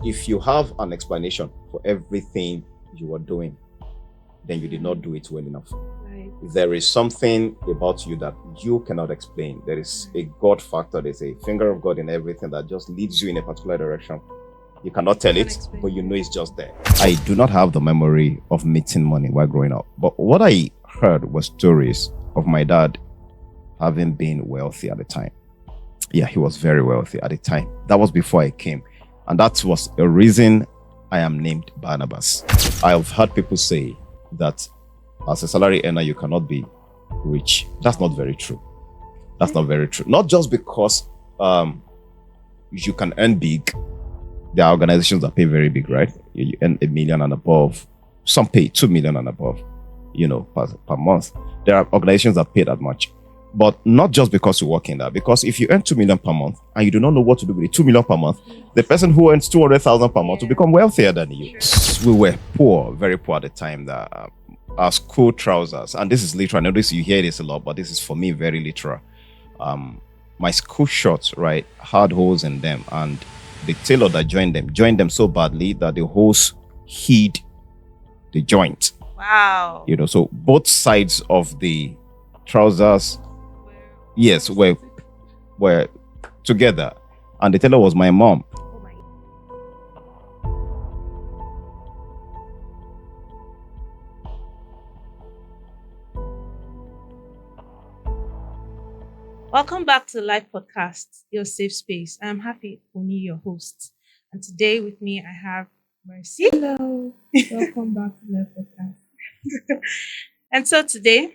If you have an explanation for everything you are doing, then you did not do it well enough. Right. There is something about you that you cannot explain. There is a God factor, there's a finger of God in everything that just leads you in a particular direction. You cannot tell it, but you know it's just there. I do not have the memory of meeting money while growing up, but what I heard was stories of my dad having been wealthy at the time. Yeah, he was very wealthy at the time. That was before I came. And that was a reason I am named Barnabas. I've heard people say that as a salary earner, you cannot be rich. That's not very true. That's not very true. Not just because you can earn big. There are organizations that pay very big, right? You earn 1 million and above. Some pay 2 million and above, per month. There are organizations that pay that much. But not just because you work in that. Because if you earn 2 million per month and you do not know what to do with it, 2 million per month, the person who earns 200,000 per month will become wealthier than you. We were poor, very poor at the time. That our school trousers, and this is literal. I know you hear this a lot, but this is for me very literal. My school shorts, right, had holes in them, and the tailor that joined them so badly that the holes hid the joint. Wow. So both sides of the trousers, yes, were together, and the tailor was my mom. Oh my. Welcome back to the Live Podcast, your safe space. I'm Happy Oni, your host. And today with me, I have Mercy. Hello, welcome back to the podcast. And so today,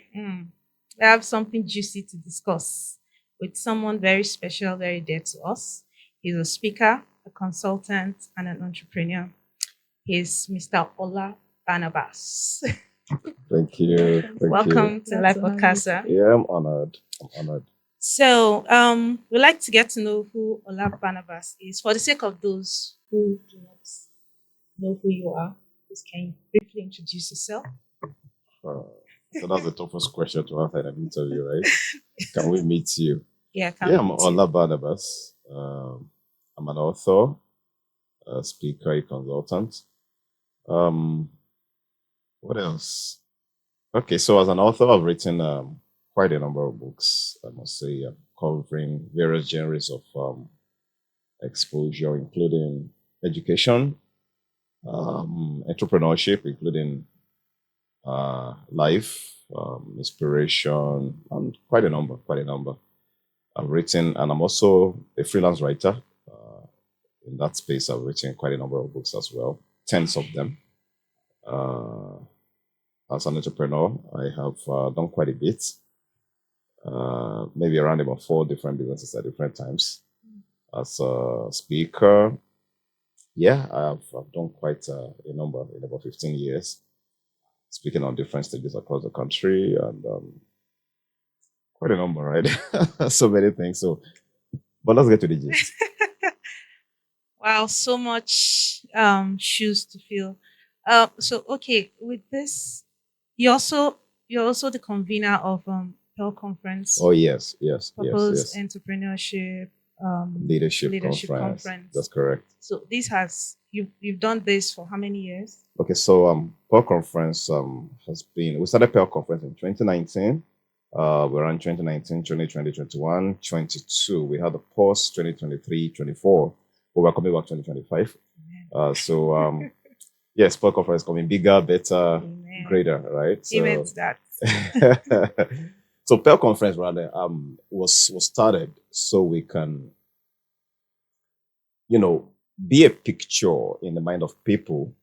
we have something juicy to discuss with someone very special, very dear to us. He's a speaker, a consultant, and an entrepreneur. He's Mr. Ola Barnabas. Thank you. Welcome to the Live Glad to have Podcast, you. sir. Yeah, I'm honored. So, we'd like to get to know who Ola Barnabas is. For the sake of those who do not know who you are, please can you briefly introduce yourself? So that's the toughest question to answer in an interview, right? Can we meet you? Yeah, I'm Ola Barnabas. I'm an author, a speaker, a consultant. What else? Okay, so as an author, I've written quite a number of books, I must say, covering various genres of exposure, including education, entrepreneurship, including life, inspiration, and quite a number. I've written, and I'm also a freelance writer. In that space, I've written quite a number of books as well, tens of them. As an entrepreneur, I have done quite a bit, maybe around about 4 different businesses at different times. As a speaker, I've done quite a number in about 15 years, speaking on different stages across the country, and quite a number, right? So many things. So, but let's get to the gist. Wow, so much shoes to fill. So okay, with this, you're also the convener of Pearl Conference, Oh yes, Purpose Entrepreneurship Leadership Conference. That's correct. So this has you've done this for how many years? Okay, so Pearl Conference we started Pearl Conference in 2019. We ran 2019, 2020, 21, 22. We had a pause 2023, 24, but we're coming back 2025. Yes, Pearl Conference coming bigger, better, Amen. greater, right? So, Amen to that. so Pearl Conference rather was started so we can, be a picture in the mind of people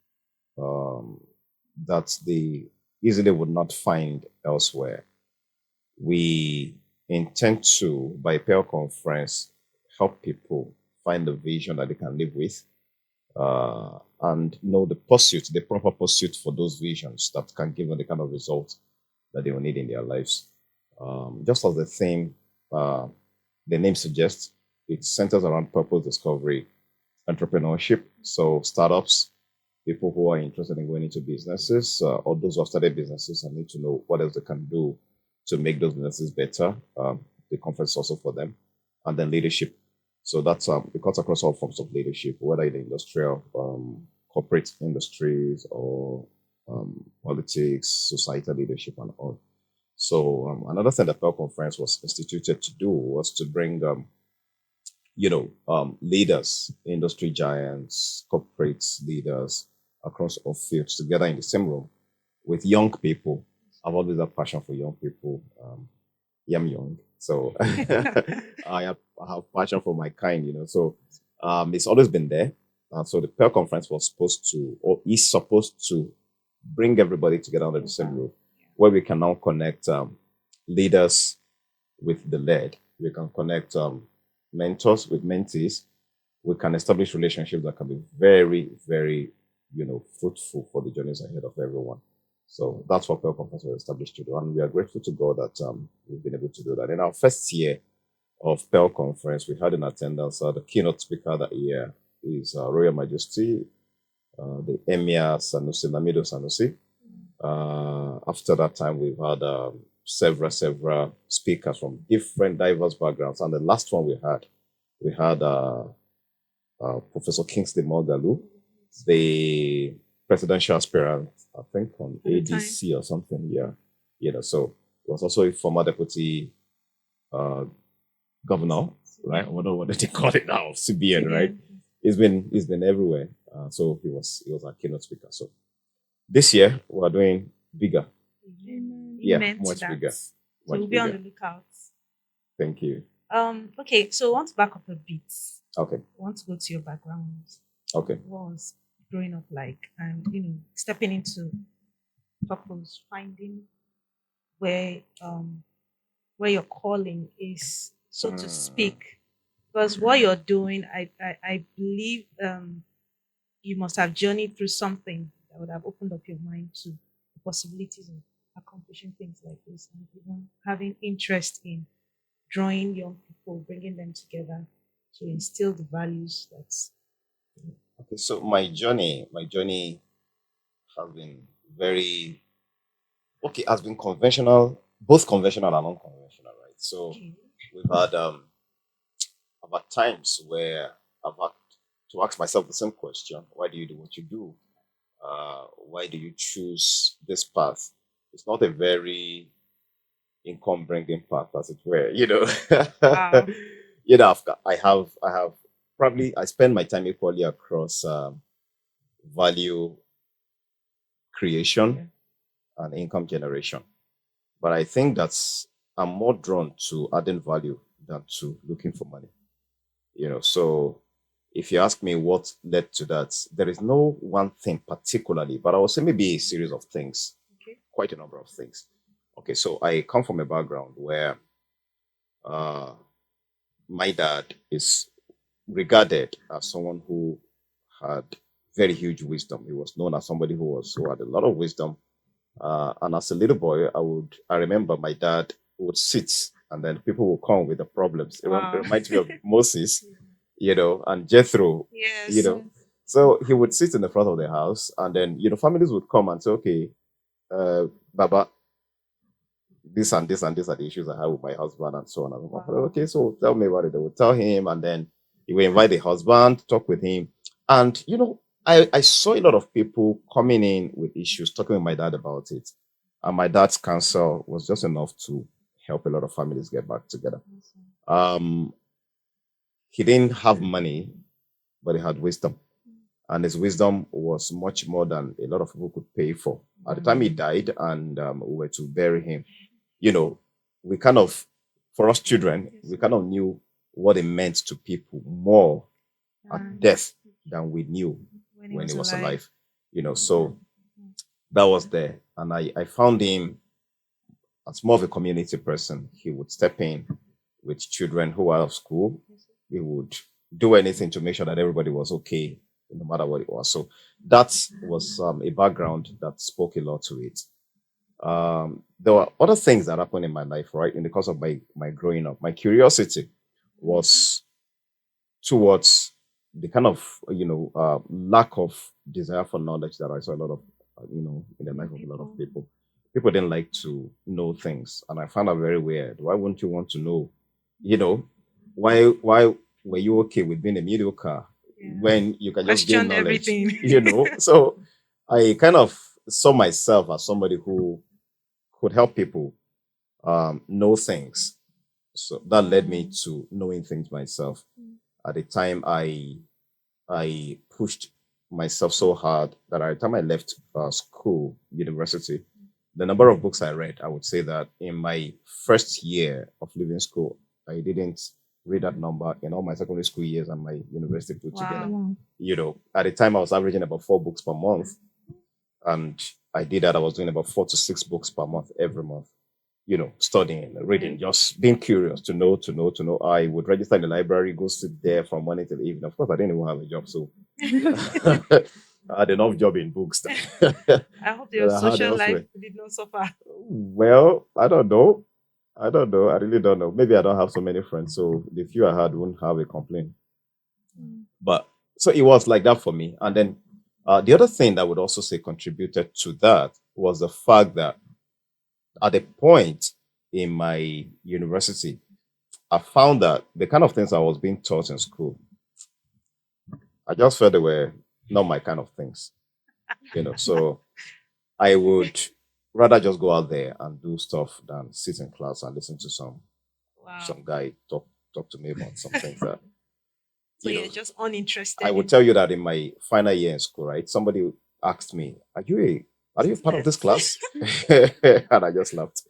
that they easily would not find elsewhere. We intend to, by Pearl Conference, help people find the vision that they can live with, and know the proper pursuit for those visions that can give them the kind of results that they will need in their lives. Just as the name suggests, it centers around purpose discovery, entrepreneurship. So startups, people who are interested in going into businesses, or those who have started businesses and need to know what else they can do to make those businesses better. The conference is also for them. And then leadership. So that's it cuts across all forms of leadership, whether in the industrial, corporate industries, or politics, societal leadership, and all. So another thing that Pearl Conference was instituted to do was to bring leaders, industry giants, corporate leaders across all fields together in the same room with young people. I've always had passion for young people. Yeah, I'm young, so I have passion for my kind. So it's always been there. So the Pearl Conference was supposed to, or is supposed to, bring everybody together under the same roof, where we can now connect leaders with the led. We can connect mentors with mentees. We can establish relationships that can be very, very, fruitful for the journeys ahead of everyone. So that's what Pearl Conference was established to do. And we are grateful to God that we've been able to do that. In our first year of Pearl Conference, we had in attendance the keynote speaker that year is Royal Majesty, the Emir Sanusi, Lamido Sanusi. After that time, we've had several speakers from different diverse backgrounds. And the last one we had Professor Kingsley Mogalu, the presidential aspirant, I think on At the time. ADC or something. Yeah, so he was also a former deputy governor, right? I don't know what they call it now, CBN, right? He's been everywhere. So he was our keynote speaker. So this year we're doing bigger. Yeah, Meant much that. bigger. So Much we'll be on bigger. the lookout. Thank you. Okay, so I want to back up a bit. Okay. I want to go to your background. Okay. What was growing up like, and stepping into purpose, finding where your calling is, so to speak. Because what you're doing, I believe you must have journeyed through something that would have opened up your mind to the possibilities of accomplishing things like this, and even having interest in drawing young people, bringing them together to instill the values that's Okay. So my journey has been very okay. Has been conventional, both conventional and unconventional, right? So we've had I've had times where I've had to ask myself the same question: Why do you do what you do? Why do you choose this path? It's not a very income bringing path, as it were. Wow. I have probably I spend my time equally across value creation and income generation. But I think that's I'm more drawn to adding value than to looking for money. So if you ask me what led to that, there is no one thing particularly, but I would say maybe a series of things, Okay. quite a number of things. Okay, so I come from a background where uh, my dad is regarded as someone who had very huge wisdom. He was known as somebody who had a lot of wisdom. And as a little boy, I remember my dad would sit and then people would come with the problems. Wow. It reminds me of Moses, and Jethro, Yes. you know. So he would sit in the front of the house and then, families would come and say, okay, Baba, this and this and this are the issues I have with my husband and so on and so forth. Wow. Okay, so tell me about it. They would tell him and then he would invite the husband, talk with him. And, I saw a lot of people coming in with issues, talking with my dad about it. And my dad's counsel was just enough to help a lot of families get back together. Um, he didn't have money, but he had wisdom. And his wisdom was much more than a lot of people could pay for. At the time he died and we were to bury him, we kind of, for us children, we kind of knew what it meant to people more at death than we knew when he was alive. So that was there. And I found him as more of a community person. He would step in with children who were out of school. He would do anything to make sure that everybody was okay, no matter what it was. So that was a background that spoke a lot to it. There were other things that happened in my life, right? In the course of my growing up, my curiosity was towards the kind of lack of desire for knowledge that I saw a lot of in the life of a lot of people. People didn't like to know things, and I found that very weird. Why wouldn't you want to know? Why were you okay with being a mediocre when you can just gain Questioned knowledge? everything. So I kind of saw myself as somebody who could help people know things. So that led me to knowing things myself. At the time, I pushed myself so hard that by the time I left school, university, the number of books I read, I would say that in my first year of leaving school, I didn't read that number in all my secondary school years and my university put together. Wow. Wow. At the time, I was averaging about 4 books per month, and I did that. I was doing about 4 to 6 books per month every month. Studying, reading, just being curious to know. I would register in the library, go sit there from morning till evening. Of course, I didn't even have a job, so I had enough job in books. I hope your I had social elsewhere. life did not suffer. Well, I don't know. I really don't know. Maybe I don't have so many friends, so the few I had wouldn't have a complaint. But so it was like that for me. And then the other thing that I would also say contributed to that was the fact that at a point in my university, I found that the kind of things I was being taught in school, I just felt they were not my kind of things. So I would rather just go out there and do stuff than sit in class and listen to some Wow. guy talk to me about some things that So you're just uninterested. I would tell you that in my final year in school, right? Somebody asked me, Are you part of this class? And I just laughed.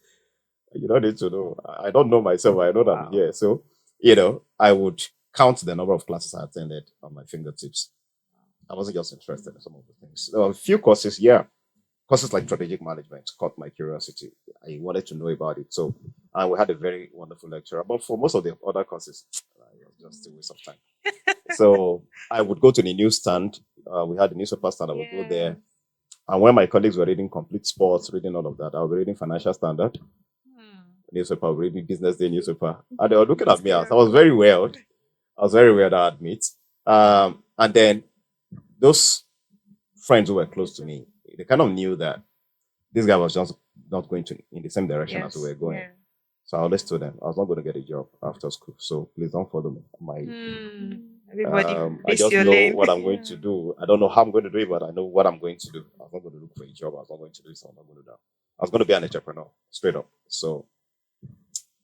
You don't need to know. I don't know myself. I know that I'm here. So, I would count the number of classes I attended on my fingertips. I wasn't just interested in some of the things. There were a few courses, courses like strategic management caught my curiosity. I wanted to know about it. So, we had a very wonderful lecturer. But for most of the other courses, it was just a waste of time. So, I would go to the newsstand. We had the newspaper stand. I would go there. And when my colleagues were reading Complete Sports, reading all of that, I would be reading Financial Standard newspaper, reading Business Day newspaper. And they were looking at me as I was very weird. I admit. And then those friends who were close to me, they kind of knew that this guy was just not going in the same direction as we were going. So I always told them I was not going to get a job after school. So please don't follow me. Everybody, I just know what I'm going to do. I don't know how I'm going to do it, but I know what I'm going to do. I was not going to look for a job. I was not going to do this. I was not going to do that. I was going to be an entrepreneur, straight up. So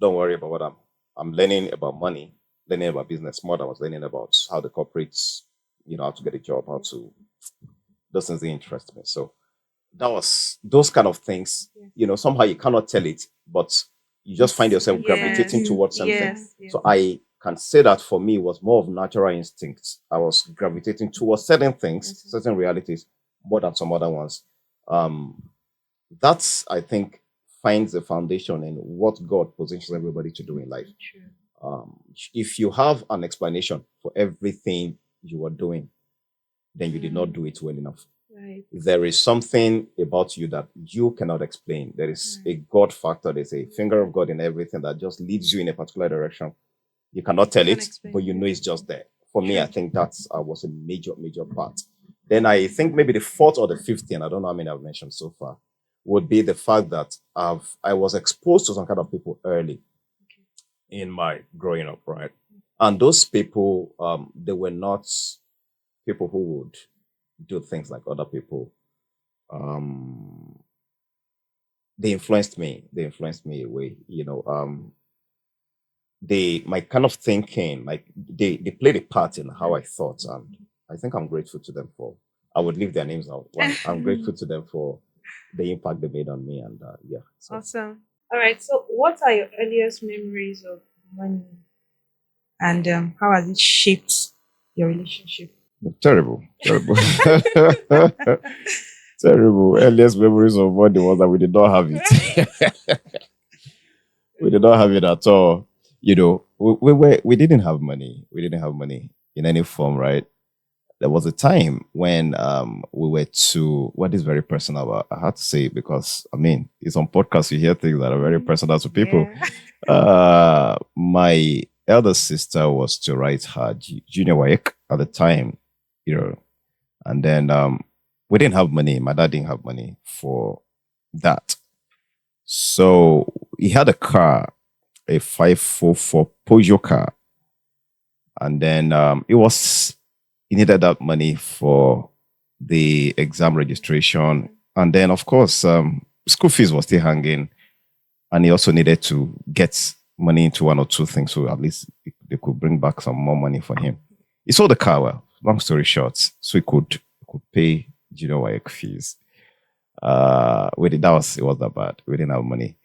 don't worry about what I'm learning about money, learning about business more than I was learning about how the corporates, how to get a job, those things interest me. So that was those kind of things, somehow you cannot tell it, but you just find yourself gravitating towards something. Yes. So I can say that for me was more of natural instincts. I was gravitating towards certain things, certain realities, more than some other ones. That's, I think, finds the foundation in what God positions everybody to do in life. If you have an explanation for everything you are doing, then you did not do it well enough. Right. There is something about you that you cannot explain. There is a God factor. There's a finger of God in everything that just leads you in a particular direction. You cannot tell it, but you know it's just there. For me, I think that was a major part. Then I think maybe the fourth or the fifth thing, I don't know how many I've mentioned so far, would be the fact that I was exposed to some kind of people early in my growing up, right? And those people, they were not people who would do things like other people. They influenced me. They influenced me away. My kind of thinking, like they played a part in how I thought, and I think I'm grateful to them for. I would leave their names out. I'm grateful to them for the impact they made on me, and so. Awesome. All right. So, what are your earliest memories of money, and how has it shaped your relationship? Terrible. Terrible. Earliest memories of money was that we did not have it. We did not have it at all. We didn't have money. We didn't have money in any form, right? There was a time when we were what is very personal, but I had to say it because it's on podcasts, you hear things that are very personal to people. My elder sister was to write her junior WAEC at the time, and then we didn't have money. My dad didn't have money for that. So he had a car, a 544 Peugeot car. And then he needed that money for the exam registration. And then, of course, school fees was still hanging. And he also needed to get money into one or two things, so at least they could bring back some more money for him. He sold the car, well, long story short, so he could pay junior WAEC fees. It was that bad. We didn't have money.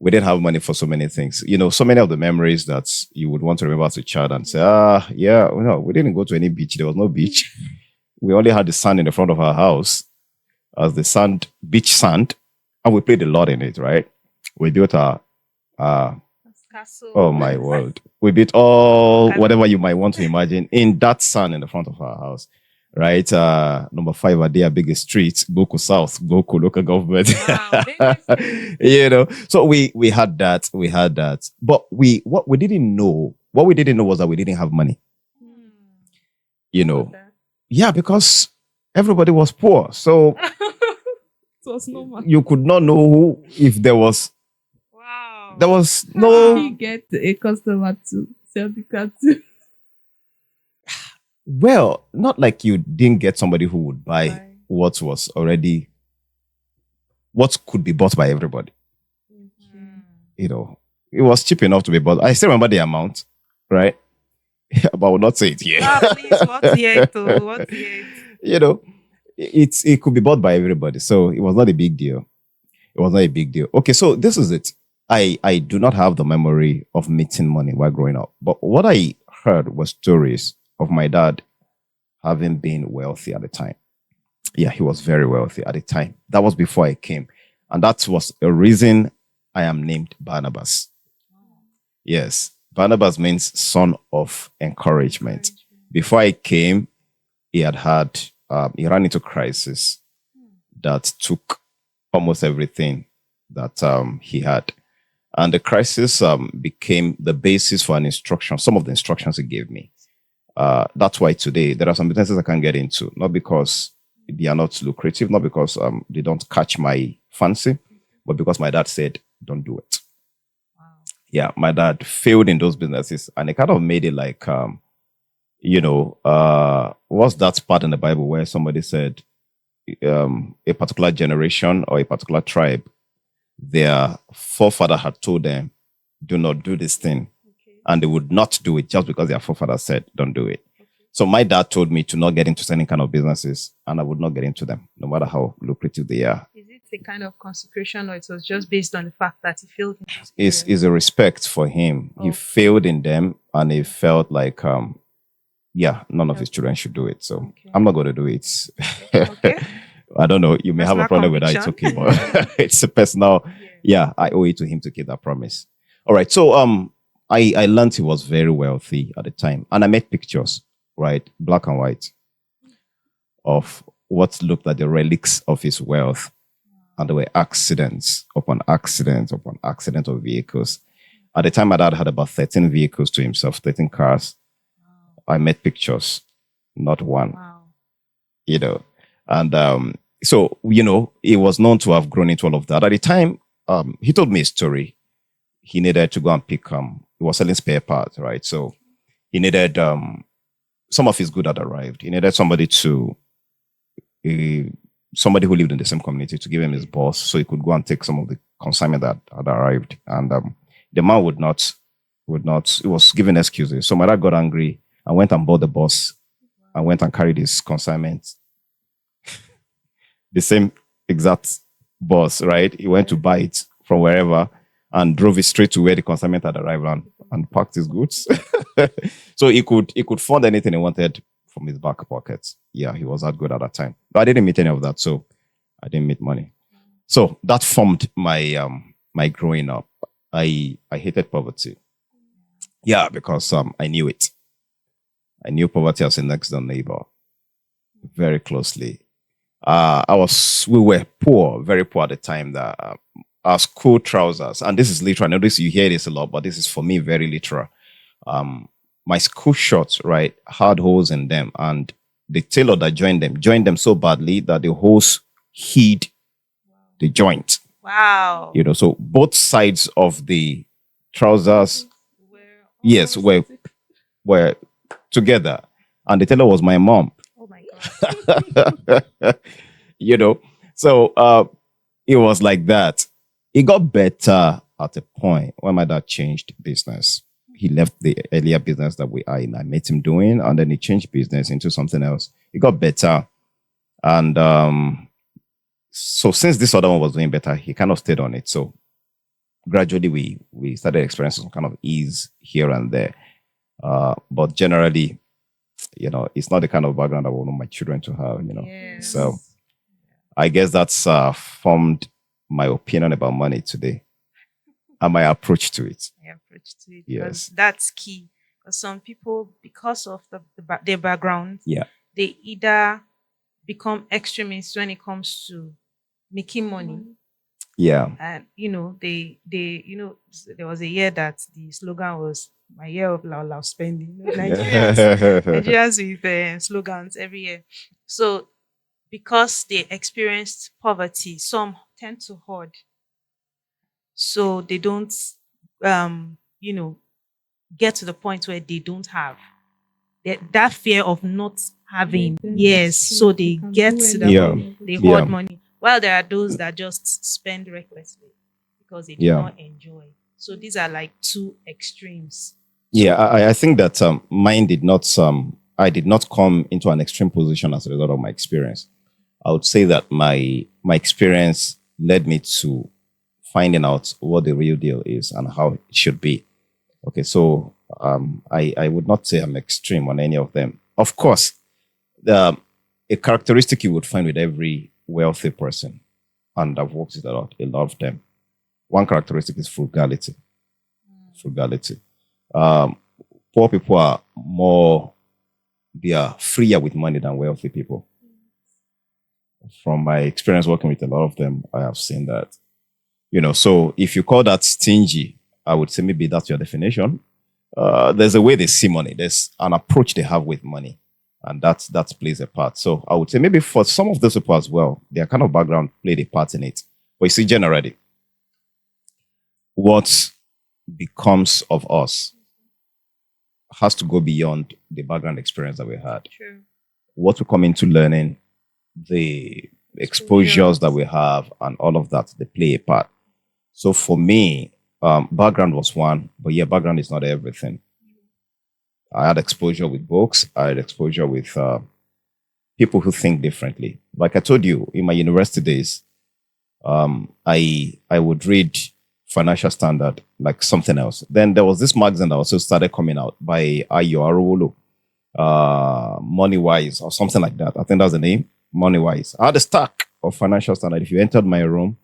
We didn't have money for so many things. So many of the memories that you would want to remember as a child and say, yeah, no, we didn't go to any beach. There was no beach. We only had the sand in the front of our house as the beach sand, and we played a lot in it, right? We built our castle. Oh my word. We built all whatever you might want to imagine in that sand in the front of our house. Right? Number 5 Adia biggest street, Boko South, Boko local government. Wow, So we had that. But what we didn't know was that we didn't have money. Okay. Yeah, because everybody was poor. So It was normal. you could not know if there was Wow. There was no. You get a customer to sell the car to. Well, not like you didn't get somebody who would buy what could be bought by everybody. It was cheap enough to be bought. I still remember the amount, right? But I will not say it here. Please, what's it? It could be bought by everybody. So it was not a big deal. Okay, so this is it. I do not have the memory of meeting money while growing up. But what I heard was stories of my dad having been wealthy at the time. Yeah, he was very wealthy at the time. That was before I came. And that was a reason I am named Barnabas. Yes, Barnabas means son of encouragement. Before I came, he ran into crisis that took almost everything that he had. And the crisis became the basis for some of the instructions he gave me. That's why today there are some businesses I can't get into, not because they are not lucrative, not because they don't catch my fancy, but because my dad said, don't do it. Wow. Yeah, my dad failed in those businesses, and it kind of made it like, what's that part in the Bible where somebody said a particular generation or a particular tribe, their forefather had told them, do not do this thing. Okay. And they would not do it just because their forefather said, don't do it. Okay. So my dad told me to not get into any kind of businesses, and I would not get into them, no matter how lucrative they are. Is it a kind of consecration, or it was just based on the fact that he failed? It's a respect for him. Oh. He failed in them, and he felt like, none of his children should do it. So I'm not going to do it. Okay. I don't know. You may have a problem with that. It's okay, but it's a personal. Yeah, I owe it to him to keep that promise. All right. So I learned he was very wealthy at the time, and I made pictures, right, black and white, of what looked like the relics of his wealth, and there were accidents upon accidents upon accidents of vehicles. At the time, my dad had about 13 vehicles to himself, 13 cars. I made pictures, not one. Wow. And so, he was known to have grown into all of that. At the time, he told me a story. He needed to go and pick, he was selling spare parts, right? So he needed, some of his good had arrived. He needed somebody who lived in the same community to give him his boss so he could go and take some of the consignment that had arrived. And the man would not, he was giving excuses. So my dad got angry and went and bought the boss and went and carried his consignment. The same exact boss, right? He went to buy it from wherever and drove it straight to where the consignment had arrived and packed his goods. So he could fund anything he wanted from his back pockets. Yeah, he was that good at that time. But I didn't meet any of that, so I didn't meet money. So that formed my my growing up. I hated poverty. Yeah, because I knew it. I knew poverty as a next door neighbor very closely. We were poor, very poor at the time. That our school trousers, and this is literal. I know you hear this a lot, but this is for me very literal. My school shorts, right, had holes in them, and the tailor that joined them so badly that the holes hid the joint. Wow. So both sides of the trousers, were together. And the teller was my mom. Oh my God. You know, so it was like that. It got better at a point when my dad changed business. He left the earlier business that I met him doing, and then he changed business into something else. It got better. And so since this other one was doing better, he kind of stayed on it. So gradually we started experiencing some kind of ease here and there. But generally, it's not the kind of background I want my children to have, Yes. So I guess that's formed my opinion about money today and my approach to it. My approach to it. Yes. Because that's key. Because some people, because of their background, Yeah. they either become extremists when it comes to making money. Yeah. And there was a year that the slogan was my year of loud spending. Nigerians with slogans every year. So because they experienced poverty, some tend to hoard. So they don't get to the point where they don't have that fear of not having. Yes. So they get to the point, they hoard money. While there are those that just spend recklessly because they do not enjoy. So these are like two extremes. Yeah, I think that mine did not. I did not come into an extreme position as a result of my experience. I would say that my experience led me to finding out what the real deal is and how it should be. Okay, so I would not say I'm extreme on any of them. Of course, a characteristic you would find with every wealthy person, and I've worked with a lot of them. One characteristic is frugality. Frugality. Poor people are they are freer with money than wealthy people. From my experience working with a lot of them, I have seen that. So if you call that stingy, I would say maybe that's your definition. There's a way they see money. There's an approach they have with money. And that plays a part. So I would say maybe for some of those people as well, their kind of background played a part in it. But you see, generally, what becomes of us has to go beyond the background experience that we had. True. What we come into learning, the exposures that we have, and all of that, they play a part. So for me, background was one, but background is not everything. I had exposure with books. I had exposure with people who think differently. Like I told you, in my university days, I would read Financial Standard like something else. Then there was this magazine that also started coming out by Ayo Arowolo, Money Wise or something like that. I think that's the name, Money Wise. I had a stack of Financial Standard. If you entered my room,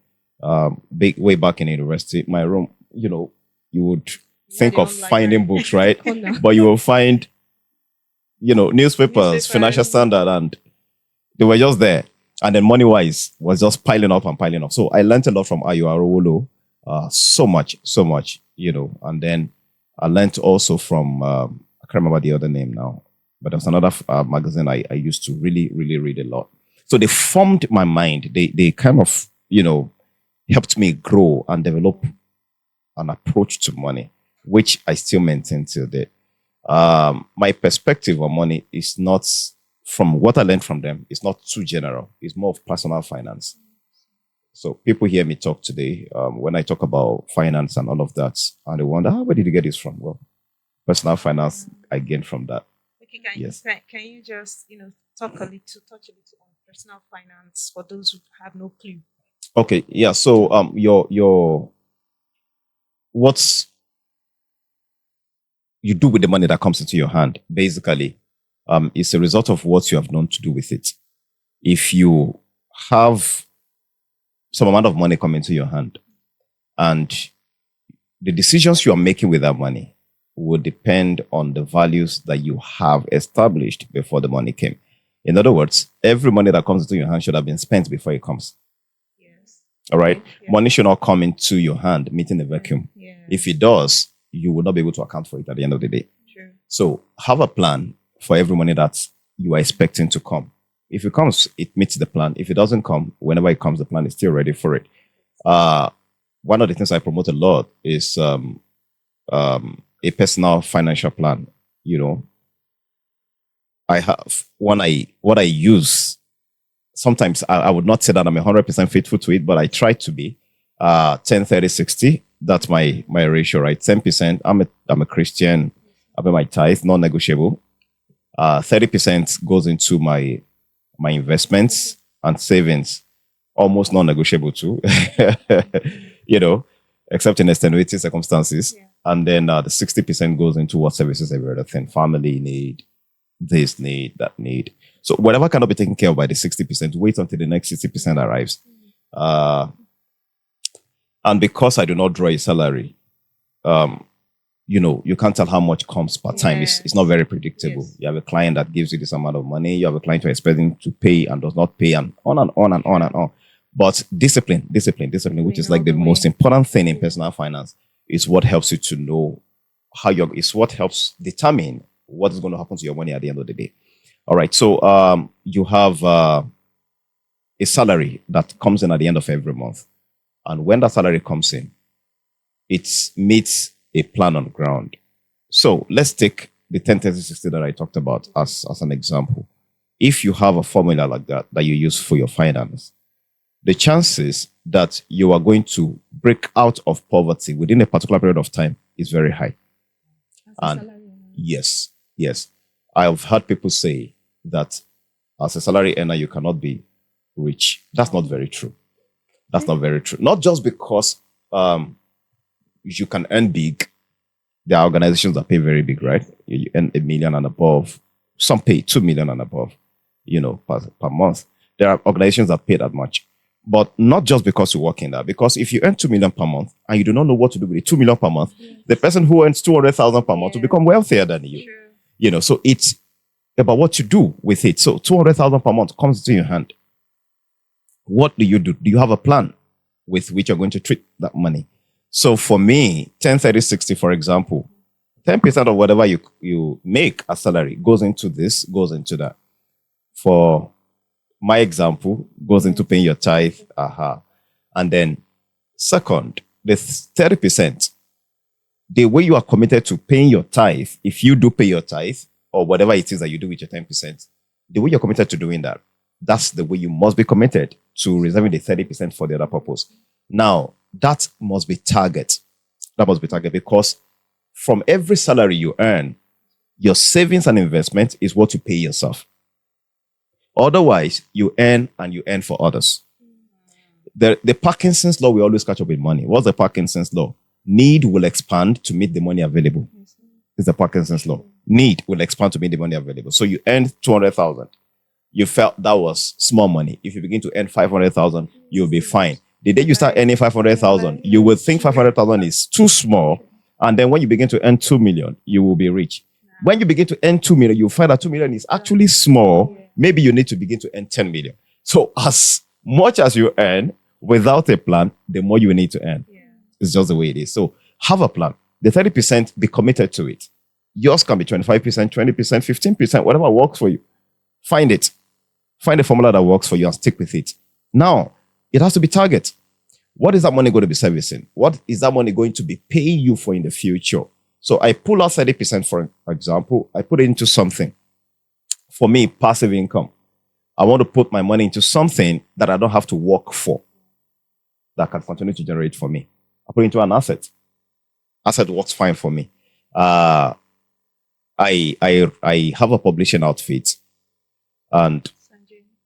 way back in university, my room, you would think of finding books, right? But you will find, newspapers, Financial Standard, and they were just there. And then Money Wise was just piling up and piling up. So I learned a lot from Ayo Arowolo, so much, and then I learned also from, I can't remember the other name now, but there was another magazine I used to really, really read a lot. So they formed my mind. They kind of, helped me grow and develop an approach to money, which I still maintain till date. My perspective on money is not, from what I learned from them, it's not too general. It's more of personal finance. So people hear me talk today when I talk about finance and all of that, and they wonder, where did you get this from? Well, personal finance, I gained from that. Okay, can you just touch a little on personal finance for those who have no clue? Okay, yeah. So your what's you do with the money that comes into your hand, basically, is a result of what you have known to do with it. If you have some amount of money come into your hand, and the decisions you are making with that money will depend on the values that you have established before the money came. In other words, every money that comes into your hand should have been spent before it comes. Yes. All right? Yeah. Money should not come into your hand, meeting a vacuum. Yes. If it does, you will not be able to account for it at the end of the day. True. So have a plan for every money that you are expecting to come. If it comes, it meets the plan. If it doesn't come, whenever it comes, the plan is still ready for it. One of the things I promote a lot is a personal financial plan, I have what I use. Sometimes I would not say that I'm 100% faithful to it, but I try to be. 10, 30, 60. That's my ratio, right? 10%. I'm a Christian. I pay my tithe, non-negotiable. 30% goes into my investments and savings, almost non-negotiable too. you know, except in extenuating circumstances. Yeah. And then the 60% goes into what services every other thing, family need, this need, that need. So whatever cannot be taken care of by the 60%, wait until the next 60% arrives. And because I do not draw a salary, you can't tell how much comes per time. It's not very predictable. Yes. You have a client that gives you this amount of money. You have a client you're expecting to pay and does not pay, and on and on and on and on. But discipline, which is like the most important thing in personal finance, is what helps you to know it's what helps determine what is going to happen to your money at the end of the day. All right. So you have a salary that comes in at the end of every month. And when that salary comes in, it meets a plan on ground. So let's take the 10, 30, 60 that I talked about as an example. If you have a formula like that you use for your finance, the chances that you are going to break out of poverty within a particular period of time is very high. And yes. I have heard people say that as a salary earner, you cannot be rich. That's not very true. Not just because you can earn big. There are organizations that pay very big, right? You earn $1 million and above. Some pay $2 million and above, per month. There are organizations that pay that much. But not just because you work in that. Because if you earn $2 million per month and you do not know what to do with it, $2 million per month, the person who earns 200,000 per month will become wealthier than you. Sure. So it's about what you do with it. So 200,000 per month comes into your hand. What do you do? Do you have a plan with which you're going to treat that money? So for me, 10, 30, 60, for example, 10% of whatever you make as salary goes into this, goes into that. For my example, goes into paying your tithe. And then second, the 30%, the way you are committed to paying your tithe, if you do pay your tithe or whatever it is that you do with your 10%, the way you're committed to doing that, that's the way you must be committed to reserving the 30% for the other purpose. Now, that must be target. Because from every salary you earn, your savings and investment is what you pay yourself. Otherwise, you earn and you earn for others. The Parkinson's law will always catch up with money. What's the Parkinson's law? Need will expand to meet the money available. It's the Parkinson's law. Need will expand to meet the money available. So you earned 200,000. You felt that was small money. If you begin to earn 500,000, you'll be fine. The day you start earning 500,000, you will think 500,000 is too small. And then when you begin to earn 2 million, you will be rich. When you begin to earn 2 million, you find that 2 million is actually small. Maybe you need to begin to earn 10 million. So as much as you earn without a plan, the more you need to earn. It's just the way it is. So have a plan. The 30%, be committed to it. Yours can be 25%, 20%, 15%, whatever works for you. Find it. Find a formula that works for you and stick with it. Now, it has to be target. What is that money going to be servicing? What is that money going to be paying you for in the future? So I pull out 30%, for example. I put it into something. For me, passive income. I want to put my money into something that I don't have to work for, that can continue to generate for me. I put it into an asset. Asset works fine for me. I have a publishing outfit, and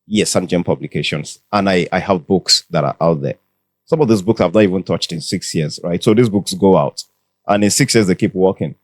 yes, Sanjay Publications, and I have books that are out there. Some of those books I've not even touched in 6 years, right? So these books go out, and in 6 years they keep working.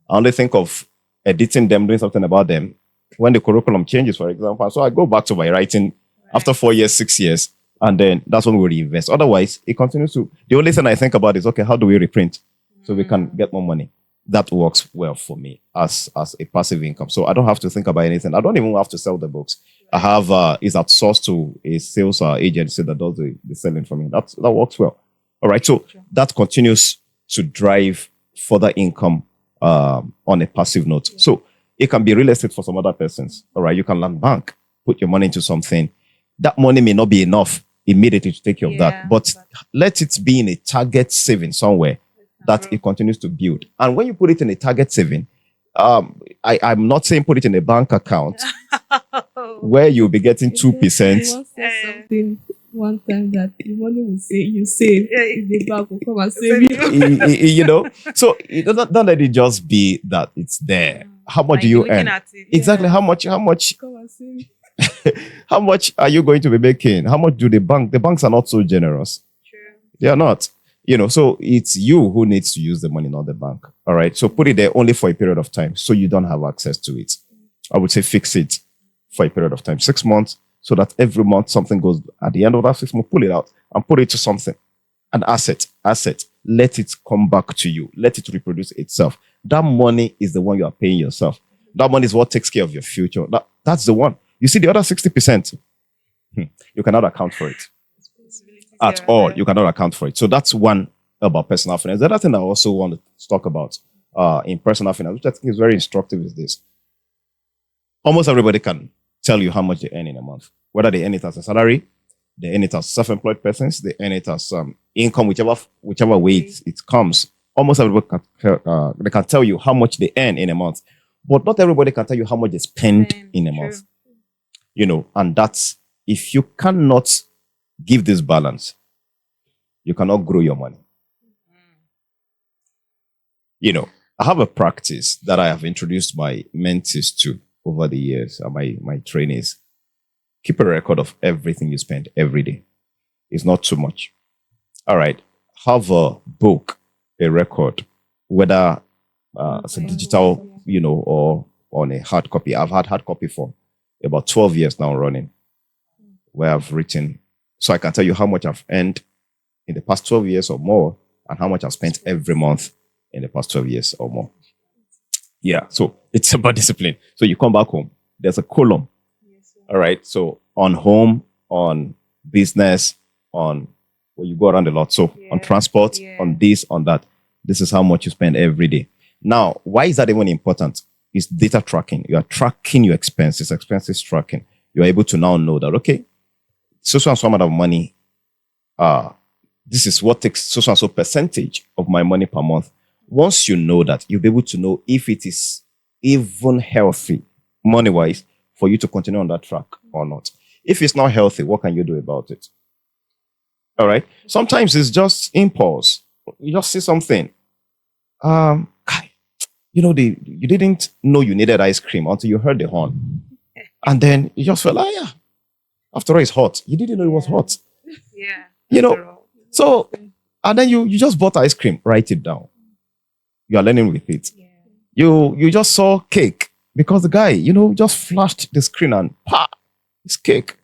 I only think of editing them, doing something about them when the curriculum changes, for example. So I go back to my writing after 4 years, 6 years, and then that's when we reinvest. Otherwise, it continues to. The only thing I think about is, okay, how do we reprint so we can get more money? That works well for me as a passive income. So I don't have to think about anything. I don't even have to sell the books. I have is outsourced to a sales agency that does the selling for me. That works well. All right. So that continues to drive further income on a passive note. So it can be real estate for some other persons. All right. You can land bank, put your money into something. That money may not be enough immediately to take care of that, but let it be in a target saving somewhere that it continues to build. And when you put it in a target saving, I'm not saying put it in a bank account where you'll be getting 2%. You once said something one time that the money will say you save, if the bank will come and save you. You know, so don't let it just be that it's there. How much do you earn? Exactly. How much Come and save you. how much are you going to be making? How much do the banks are not so generous. True. They are not. So it's you who needs to use the money, not the bank. All right. So put it there only for a period of time so you don't have access to it. I would say fix it for a period of time, 6 months, so that every month something goes. At the end of that 6 months, pull it out and put it to something. An asset. Let it come back to you. Let it reproduce itself. That money is the one you are paying yourself. That money is what takes care of your future. That's the one. You see the other 60%, you cannot account for it. At all, you cannot account for it. So that's one about personal finance. The other thing I also want to talk about in personal finance, which I think is very instructive, is this. Almost everybody can tell you how much they earn in a month, whether they earn it as a salary, they earn it as self-employed persons, they earn it as income, whichever way it comes. Almost everybody they can tell you how much they earn in a month, but not everybody can tell you how much they spend in a month. And that's, if you cannot give this balance, you cannot grow your money. I have a practice that I have introduced my mentees to over the years, my trainees. Keep a record of everything you spend every day. It's not too much. All right. Have a book, a record, whether it's a digital, or on a hard copy. I've had hard copy for about 12 years now running, where I've written, so I can tell you how much I've earned in the past 12 years or more, and how much I've spent every month in the past 12 years or more. Yeah, so it's about discipline. So you come back home, there's a column. All right, so on home, on business, on where you go around a lot. So on transport, on this, on that. This is how much you spend every day. Now, why is that even important? It's data tracking. You are tracking your expenses tracking. You are able to now know that, okay, so and so amount of money, this is what takes so and so percentage of my money per month. Once you know that, you'll be able to know if it is even healthy, money-wise, for you to continue on that track or not. If it's not healthy, what can you do about it? All right. Sometimes it's just impulse. You just see something. You didn't know you needed ice cream until you heard the horn. And then you just felt, yeah. After all, it's hot. You didn't know it was hot. Yeah. So, and then you just bought ice cream. Write it down. You are learning with it. Yeah. You just saw cake because the guy, just flashed the screen and it's cake.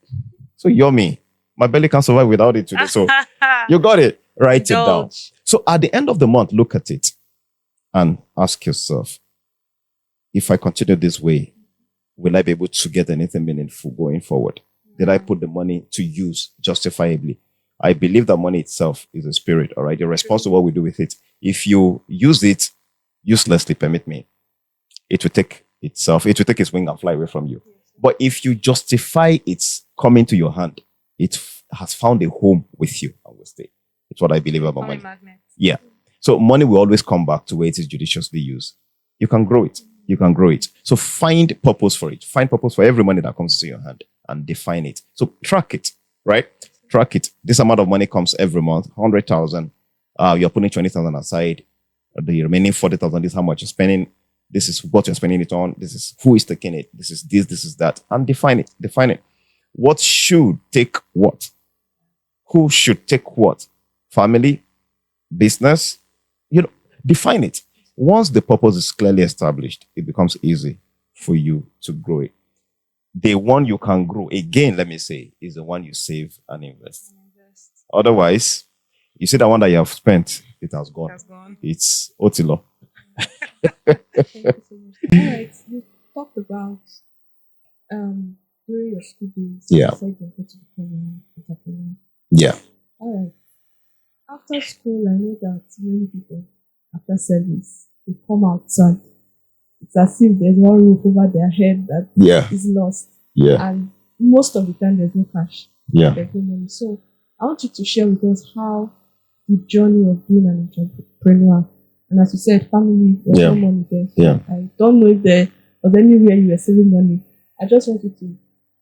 So yummy. My belly can't survive without it today. So you got it. Write it down. So at the end of the month, look at it and ask yourself, if I continue this way, will I be able to get anything meaningful going forward? Did I put the money to use justifiably? I believe that money itself is a spirit, all right? You're responsible for what we do with it. If you use it uselessly, permit me, it will take its wing and fly away from you. But if you justify its coming to your hand, it has found a home with you and will stay. It's what I believe about money. Magnet. Yeah. So money will always come back to where it is judiciously used. You can grow it. So find purpose for it. Find purpose for every money that comes to your hand and define it. So track it, right? Track it. This amount of money comes every month, 100,000. You're putting 20,000 aside. The remaining 40,000 is how much you're spending. This is what you're spending it on. This is who is taking it. This is that. And define it. What should take what? Who should take what? Family? Business? Define it. Once the purpose is clearly established, it becomes easy for you to grow it. The one you can grow, again, let me say, is the one you save and invest. Otherwise, you see the one that you have spent, it has gone. It's Otilo. Thank you so much. All right, you talked about during your school days. Yeah. You said you're going to become an entrepreneur. Yeah. All right. After school, I know that many people, after service, they come outside. It's as if there's one roof over their head that is lost. Yeah. And most of the time, there's no cash. Yeah. There's no money. So I want you to share with us how the journey of being an entrepreneur And as you said, family, there's Yeah. no money there. So Yeah. I don't know if there was anywhere you were saving money. I just want you to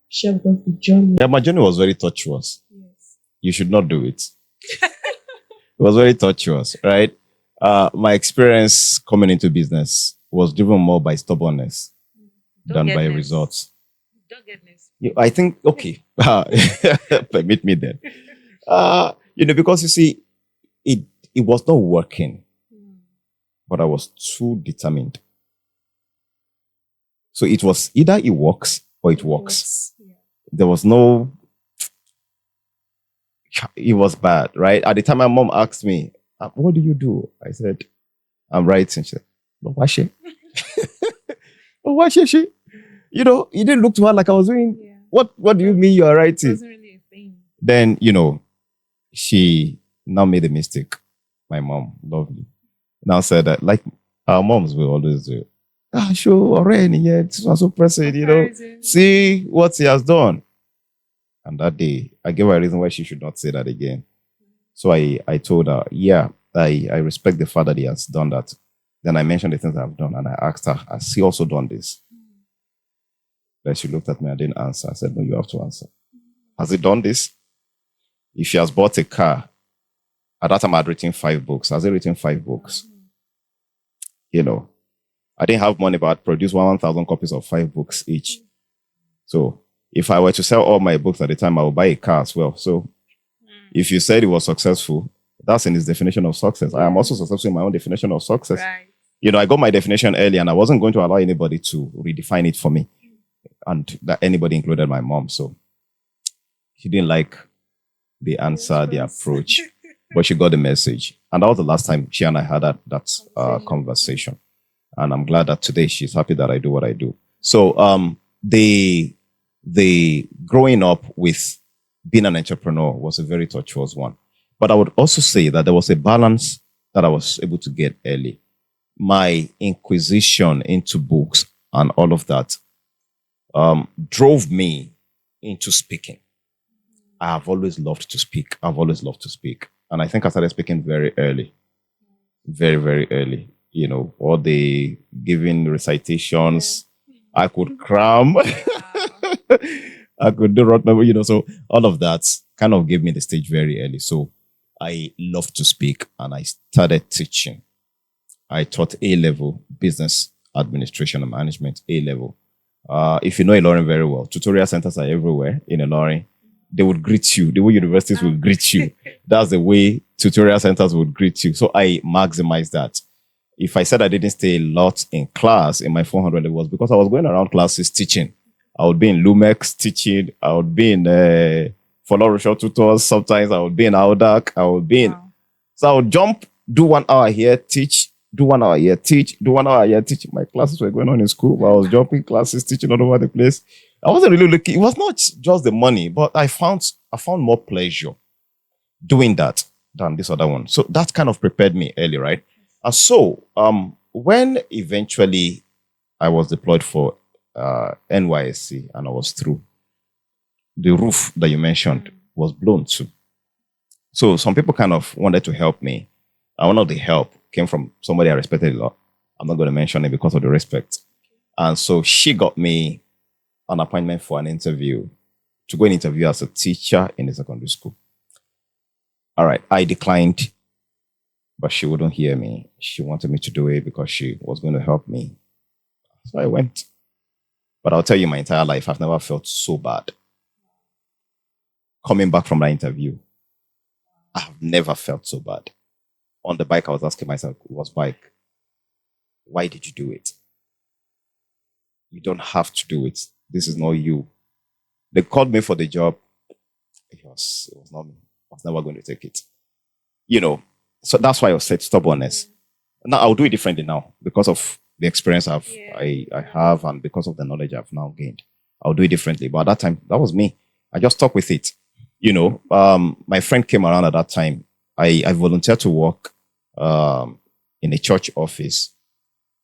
share with us the journey. Yeah, my journey was very tortuous. Yes. You should not do it. It was very tortuous, right? My experience coming into business was driven more by stubbornness than by Doggedness. results. Doggedness. I think, okay, permit me then. Because you see, it was not working, but I was too determined. So it was either it works or it works. Yeah. There was no, it was bad, right? At the time, my mom asked me, what do you do? I said, I'm writing. She said, but why she? But why she? You didn't look to her like I was doing. Yeah. What do you mean you are It writing? wasn't really a thing. Then, she now made a mistake. My mom, lovely, now said that, like our moms will always do. Sure, already, yeah, this was so pressing, Comparison. see what he has done. And that day, I gave her a reason why she should not say that again. So I told her, yeah, I respect the fact that he has done that. Then I mentioned the things I've done, and I asked her, has he also done this? Then she looked at me and didn't answer. I said, no, you have to answer. Has he done this? If she has bought a car, at that time I had written 5 books. Has he written 5 books? I didn't have money, but I'd produced 1,000 copies of 5 books each. So if I were to sell all my books at the time, I would buy a car as well. So if you said it was successful, that's in his definition of success. I am also successful in my own definition of success. Right. I got my definition early, and I wasn't going to allow anybody to redefine it for me. And that anybody included my mom. So she didn't like the answer, the approach, but she got the message. And that was the last time she and I had that conversation. And I'm glad that today she's happy that I do what I do. So the growing up with being an entrepreneur was a very tortuous one. But I would also say that there was a balance that I was able to get early. My inquisition into books and all of that drove me into speaking. I have always loved to speak. And I think I started speaking very early. Very, very early. All the giving recitations, I could cram. I could do rote memory, so all of that kind of gave me the stage very early. So I love to speak, and I started teaching. I taught A-level business administration and management, A-level. If you know Ilorin very well, tutorial centers are everywhere in Ilorin. They would greet you. The way universities will greet you. That's the way tutorial centers would greet you. So I maximized that. If I said I didn't stay a lot in class in my 400, it was because I was going around classes teaching. I would be in Lumex teaching. I would be in Follow Short Tutors. Sometimes I would be in Audac. I would be in. Wow. So I would jump, do 1 hour here, teach, do 1 hour here, teach, do 1 hour here, teach. My classes were going on in school, but I was jumping classes, teaching all over the place. I wasn't really looking. It was not just the money, but I found more pleasure doing that than this other one. So that kind of prepared me early, right? And so when eventually I was deployed for NYSC and I was through, the roof that you mentioned was blown too. So some people kind of wanted to help me. And one of the help came from somebody I respected a lot. I'm not going to mention it because of the respect. And so she got me an appointment for an interview, to go and interview as a teacher in the secondary school. All right, I declined, but she wouldn't hear me. She wanted me to do it because she was going to help me. So I went. But I'll tell you, my entire life, I've never felt so bad. Coming back from that interview, I've never felt so bad. On the bike, I was asking myself, it was bike, why did you do it? You don't have to do it. This is not you. They called me for the job. It was not me. I was never going to take it. So that's why I said stubbornness. Now I'll do it differently now because of the experience I have and because of the knowledge I've now gained. I'll do it differently. But at that time, that was me. I just stuck with it. My friend came around at that time. I volunteered to work in a church office.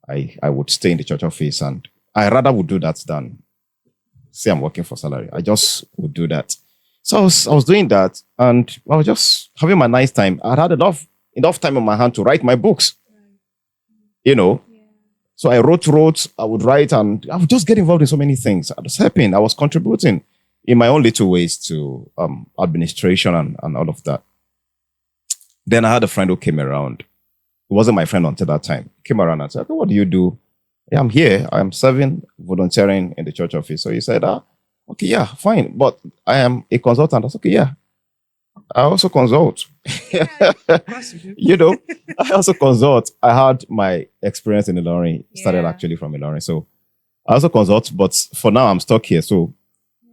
I would stay in the church office, and I rather would do that than say I'm working for salary. I just would do that. So I was doing that, and I was just having my nice time. I had enough time on my hand to write my books. you know. So I wrote, I would write, and I would just get involved in so many things. I was helping, I was contributing in my own little ways to administration and all of that. Then I had a friend who came around. He wasn't my friend until that time. He came around and said, okay, what do you do? Yeah, I'm here. I'm serving, volunteering in the church office. So he said, okay, yeah, fine. But I am a consultant. I said, okay, yeah. I also consult. Yeah, of course you do. You know, I also consult. I had my experience in Ilorin, started Yeah. actually from Ilorin. So I also consult, but for now I'm stuck here. So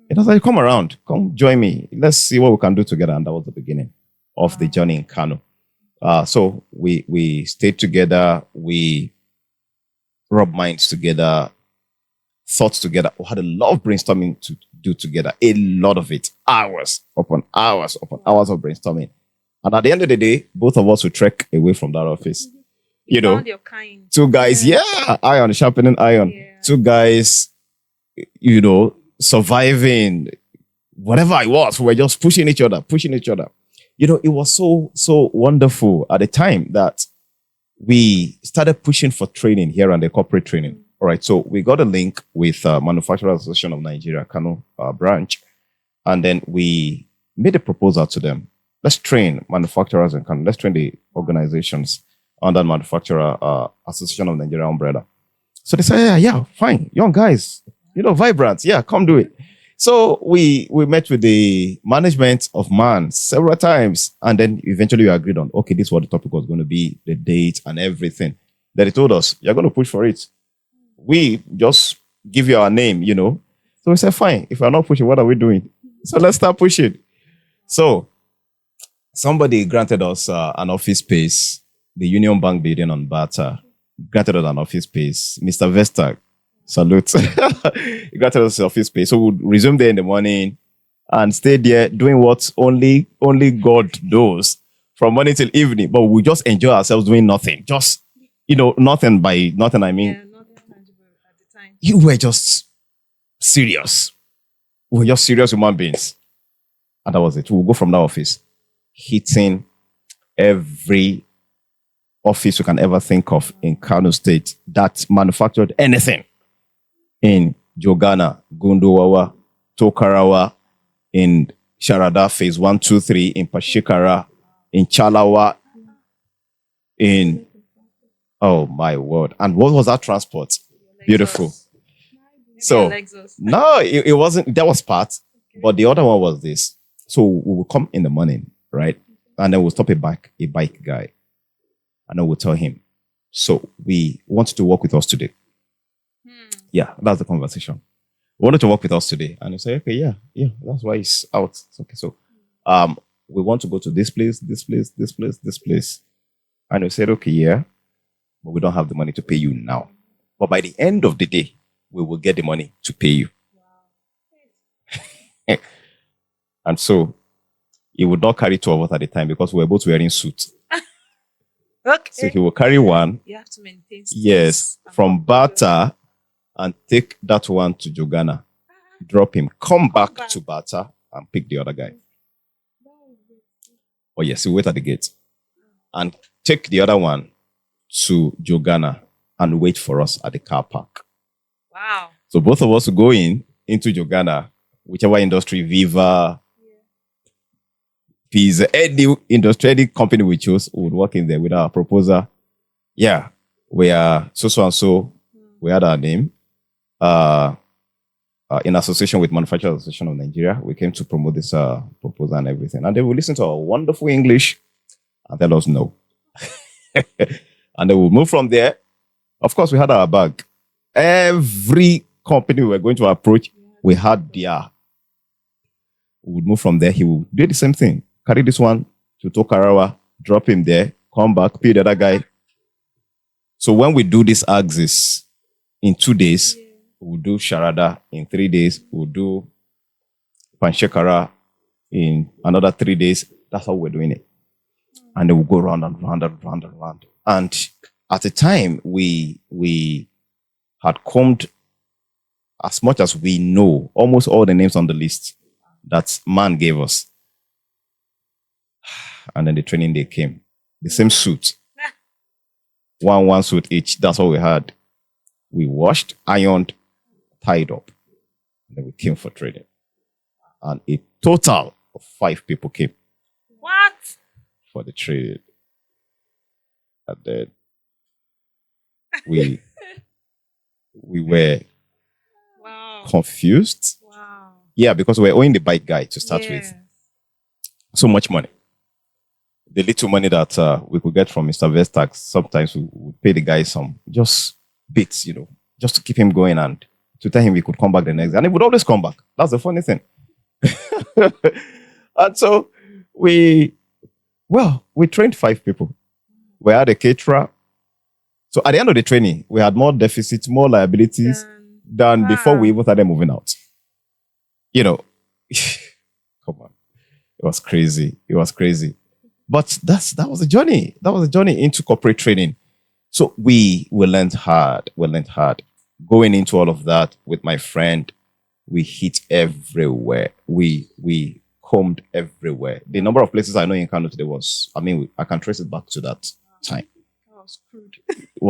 it was like, come around, come join me. Let's see what we can do together. And that was the beginning of the journey in Kano. So we stayed together, we rubbed minds together, thoughts together. We had a lot of brainstorming to do together. A lot of it. Hours upon hours upon hours of brainstorming. And at the end of the day, both of us would trek away from that office. You know, Found your kind. two guys, yeah, iron, sharpening iron. Yeah. Two guys, you know, surviving whatever it was. We were just pushing each other. You know, it was so wonderful at the time that we started pushing for training here and the corporate training. All right, so we got a link with Manufacturers Association of Nigeria, Kano branch, and then we made a proposal to them. Let's train manufacturers in Kano. Let's train the organizations under Manufacturer Association of Nigeria umbrella. So they said, yeah, fine, young guys, you know, vibrant, yeah, come do it. So we met with the management of MAN several times, and then eventually we agreed on, okay, this is what the topic was going to be, the date and everything. Then they told us, you're going to push for it. We just give you our name, you know. So we said, fine, if we're not pushing, what are we doing? So let's start pushing. So somebody granted us an office space, the Union Bank building on Bata, granted us an office space. Mr. Vesta, salute. He granted us an office space. So we'd resume there in the morning and stay there doing what only God knows from morning till evening. But we just enjoy ourselves doing nothing. Just, you know, nothing by nothing, I mean. Yeah, nothing tangible at the time. You were just serious. We were just serious human beings. And that was it. We'll go from that office, hitting every office you can ever think of in Kano State that manufactured anything. In Jogana, Gunduwawa, Tokarawa, in Sharada Phase 1, 2, 3, in Pashikara, in Chalawa, in... Oh, my word. And what was that transport? Beautiful. So, no, it wasn't. That was part. Okay. But the other one was this. So we will come in the morning, right? And then we'll stop a bike guy. And then we'll tell him, so we want to work with us today. Yeah, that's the conversation. We wanted to work with us today. And he say, okay, yeah, that's why he's out. It's okay. So we want to go to this place. And we said, okay, yeah, but we don't have the money to pay you now. But by the end of the day, we will get the money to pay you. Wow. And so he would not carry two of us at the time because we were both wearing suits. Okay. So he will carry one. You have to maintain. Yes, from Bata and take that one to Jogana. Drop him, come back to Bata and pick the other guy. Oh yes, he wait at the gate. And take the other one to Jogana and wait for us at the car park. Wow. So both of us will go into Jogana, whichever industry, Viva, Pizza, any industry, any company we chose, we would work in there with our proposal. Yeah, we are so and so. We had our name. In association with Manufacturers Association of Nigeria, we came to promote this proposal and everything. And they will listen to our wonderful English and tell us no. And then we'll move from there. Of course, we had our bag. Every company we were going to approach, we had their. We would move from there. He would do the same thing. Carry this one to Tokarawa, drop him there, come back, pay the other guy. So when we do this axis in 2 days, we'll do Sharada. In 3 days, we'll do Panshekara. In another 3 days, that's how we're doing it. And then we'll go round and round and round and round. And at the time, we had combed as much as we know, almost all the names on the list that man gave us. And then the training day came. The same suit. one suit each. That's all we had. We washed, ironed, tied up. And then we came for trading. And a total of 5 people came. What? For the trade. And then we were confused. Wow. Yeah, because we were owing the bike guy to start with. So much money. The little money that we could get from Mr. Vestax, sometimes we would pay the guy some just bits, just to keep him going and to tell him we could come back the next day. And he would always come back. That's the funny thing. And so we trained 5 people. We had a caterer. So at the end of the training, we had more deficits, more liabilities than before we even started moving out. Come on. It was crazy. But that was a journey. That was a journey into corporate training. So we learned hard. Going into all of that with my friend, we hit everywhere. We combed everywhere. The number of places I know in Kano today I can trace it back to that time. That was crude. It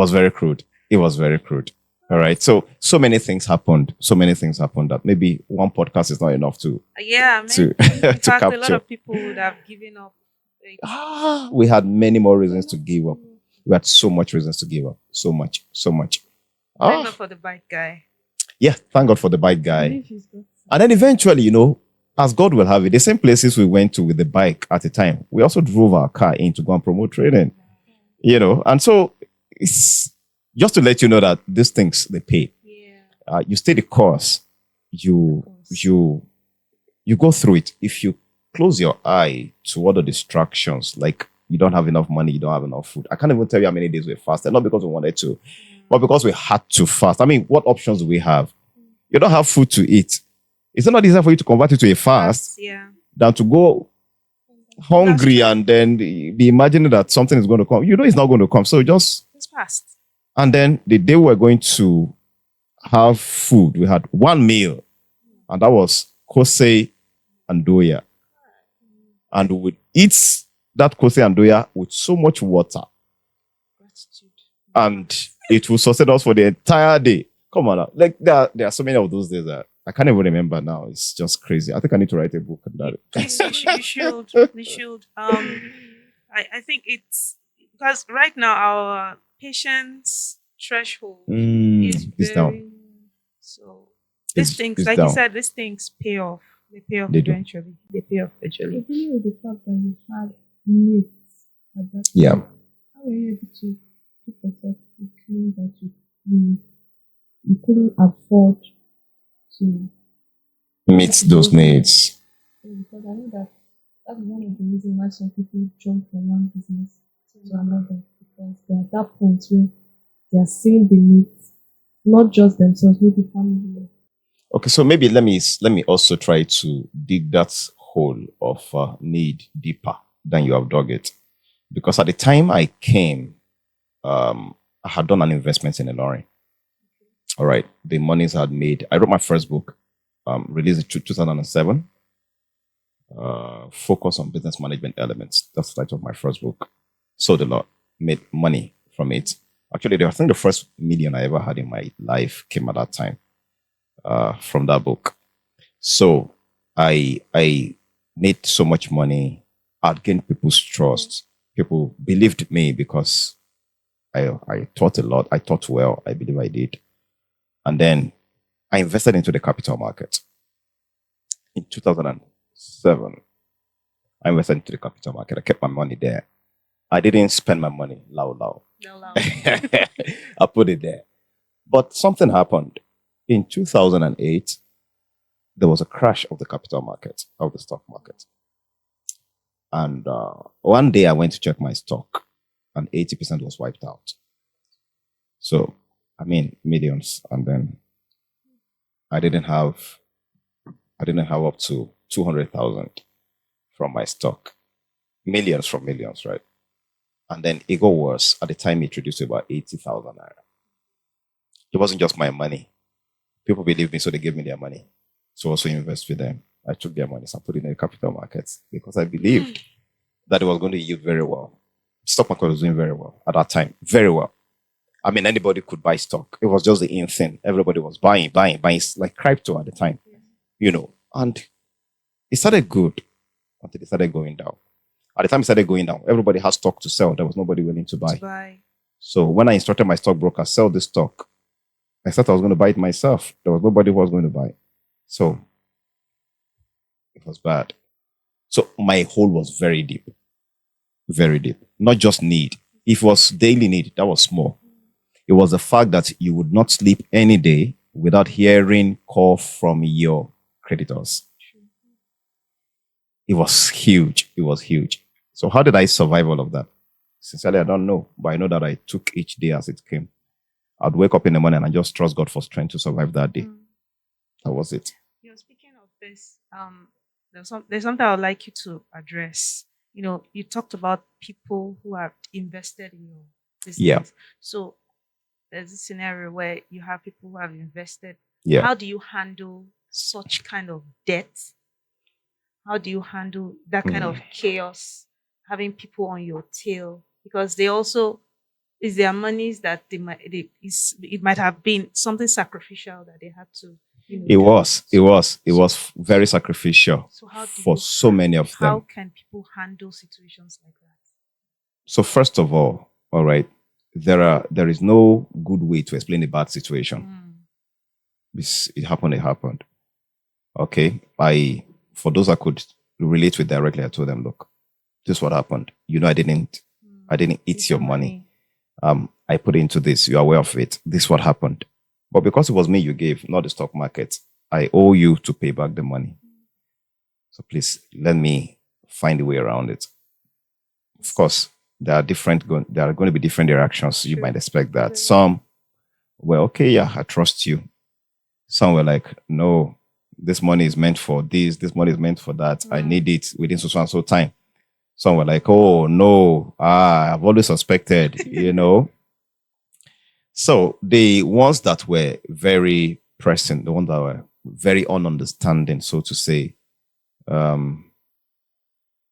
was very crude. All right. So many things happened. That maybe one podcast is not enough to. Yeah, to in fact, capture. A lot of people would have given up. We had many more reasons to give up. We had so much reasons to give up. So much. Thank God for the bike guy. Yeah, thank God for the bike guy. And then eventually, as God will have it, the same places we went to with the bike at the time, we also drove our car in to go and promote trading. And so it's just to let you know that these things, they pay. Yeah. You stay the course. You go through it. If you close your eye to other distractions, like you don't have enough money, you don't have enough food. I can't even tell you how many days we fasted, not because we wanted to, but because we had to fast. I mean, what options do we have? You don't have food to eat. Is it not easier for you to convert it to a fast than to go hungry and then be imagining that something is going to come? It's not going to come. So just fast. And then the day we were going to have food, we had one meal, and that was kose and doya. And we would eat that kose and doya with so much water. Gratitude. And it will sustain us for the entire day. Come on now. Like there are so many of those days that I can't even remember now. It's just crazy. I think I need to write a book on that. You should. I think it's because right now our patience threshold is down. So these things, like you said, these things pay off. They pay off eventually. They pay off eventually. Even with the fact that you had needs at that time, yeah. How were you able to keep yourself clean that you couldn't afford to meet those needs? Because I know that's one of the reasons why some people jump from one business to another, because they're at that point where they are seeing the needs, not just themselves, maybe family. Okay, so maybe let me also try to dig that hole of need deeper than you have dug it, because at the time I came, I had done an investment in a lorry. All right, the monies I had made. I wrote my first book, released in 2007. Focus on business management elements. That's the title of my first book. Sold a lot, made money from it. Actually, I think the first million I ever had in my life came at that time from that book. So I made so much money. I'd gained people's trust. People believed me because I taught a lot. I taught well. I believe I did. And then I invested into the capital market. In 2007, I invested into the capital market. I kept my money there. I didn't spend my money loud. I put it there. But something happened. In 2008, there was a crash of the capital market, of the stock market. And one day I went to check my stock and 80% was wiped out. So, I mean, millions. And then I didn't have up to 200,000 from my stock. Millions from millions, right? And then it got worse. At the time, it reduced to about 80,000 naira. It wasn't just my money. People believed me, so they gave me their money. So also invest with them. I took their money and put it in the capital markets because I believed that it was going to yield very well. Stock market was doing very well at that time. Very well. I mean, anybody could buy stock. It was just the in thing. Everybody was buying. It's like crypto at the time, and it started good until it started going down. At the time it started going down, everybody had stock to sell. There was nobody willing to buy. So when I instructed my stockbroker, sell this stock, I thought I was going to buy it myself. There was nobody who was going to buy. So it was bad. So my hole was very deep. Very deep. Not just need. If it was daily need, that was small. It was the fact that you would not sleep any day without hearing call from your creditors. It was huge. It was huge. So how did I survive all of that? Sincerely, I don't know. But I know that I took each day as it came. I'd wake up in the morning and just trust God for strength to survive that day. That was it. Speaking of this, there's something I would like you to address. You talked about people who have invested in your business. Yeah. So there's a scenario where you have people who have invested. Yeah. How do you handle such kind of debt? How do you handle that kind of chaos, having people on your tail? Because they also, is their monies that it might have been something sacrificial that they had to. It was very sacrificial for so many of them. How can people handle situations like that? So first of all right, there is no good way to explain a bad situation. It happened. Okay, for those I could relate with directly, I told them, look, this is what happened. I didn't eat your money. I put it into this. You're aware of it. This is what happened. But because it was me you gave, not the stock market, I owe you to pay back the money. So please let me find a way around it. Of course, there are going to be different reactions. You might expect that. Some were, okay, yeah, I trust you. Some were like, no, this money is meant for this. This money is meant for that. I need it within so and so time. Some were like, oh, no, I've always suspected, So the ones that were very pressing, the ones that were very ununderstanding, so to say, I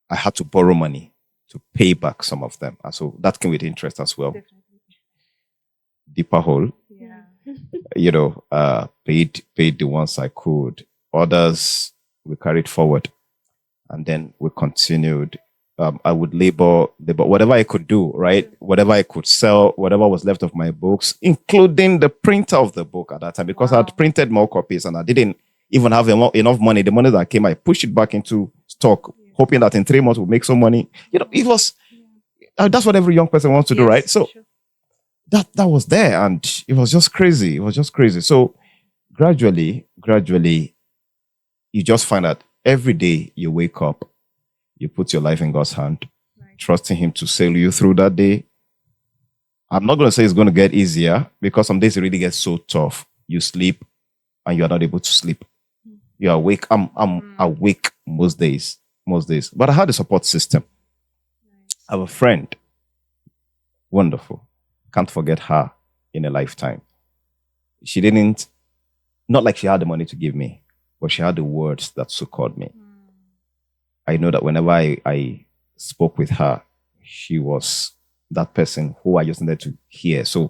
had to borrow money to pay back some of them. And so that came with interest as well. Definitely. Deeper hole. Yeah. Paid the ones I could. Others we carried forward. And then we continued. I would labor whatever I could do, right? Whatever I could sell, whatever was left of my books, including the printer of the book at that time, because I had printed more copies and I didn't even have enough money. The money that came, I pushed it back into stock, hoping that in 3 months we'll make some money. It was, that's what every young person wants to do, right? So that was there and it was just crazy. It was just crazy. So gradually, you just find that every day you wake up, you put your life in God's hand, trusting Him to sail you through that day. I'm not going to say it's going to get easier because some days it really gets so tough. You sleep and you are not able to sleep. You're awake. I'm awake most days. But I had a support system. I have a friend. Wonderful. Can't forget her in a lifetime. She didn't, not like she had the money to give me, but she had the words that succored me. I know that whenever I spoke with her, she was that person who I just needed to hear. So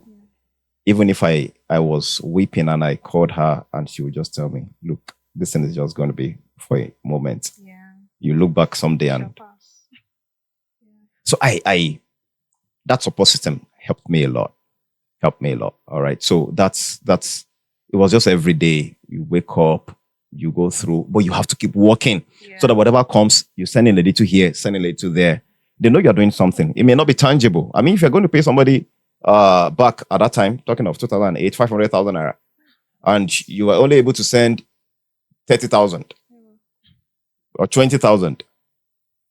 even if I was weeping and I called her and she would just tell me, look, this thing is just going to be for a moment. Yeah. You look back someday and... So that support system helped me a lot. All right. So that's it was just every day you wake up, you go through, but you have to keep working so that whatever comes, you send in a little here, send in a little there. They know you're doing something. It may not be tangible. I mean, if you're going to pay somebody back at that time, talking of 2008, 500,000 naira, and you were only able to send 30,000 or 20,000,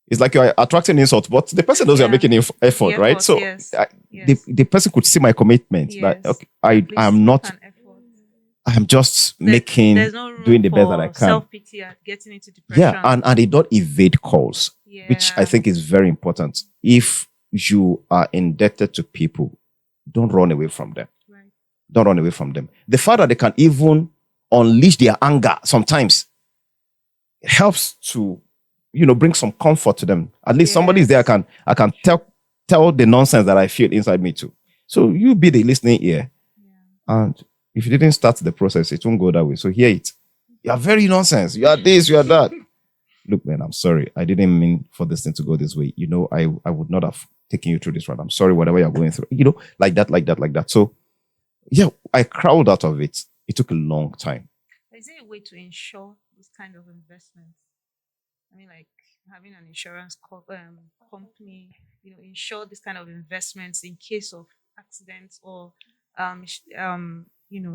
it's like you're attracting insult, but the person knows you're making effort, right? So the person could see my commitment. That okay, I am not. I'm just doing the best that I can. Self-pity and getting into depression. Yeah, and they don't evade calls, which I think is very important. If you are indebted to people, don't run away from them. Right. Don't run away from them. The fact that they can even unleash their anger sometimes helps to, bring some comfort to them. At least somebody is there I can tell the nonsense that I feel inside me too. So you be the listening ear. Yeah. And if you didn't start the process, it won't go that way. So hear it. You are very nonsense. You are this, you are that. Look, man, I'm sorry. I didn't mean for this thing to go this way. I would not have taken you through this route. I'm sorry, whatever you're going through. Like that. So yeah, I crawled out of it. It took a long time. Is there a way to ensure this kind of investments? I mean, like having an insurance company, ensure this kind of investments in case of accidents or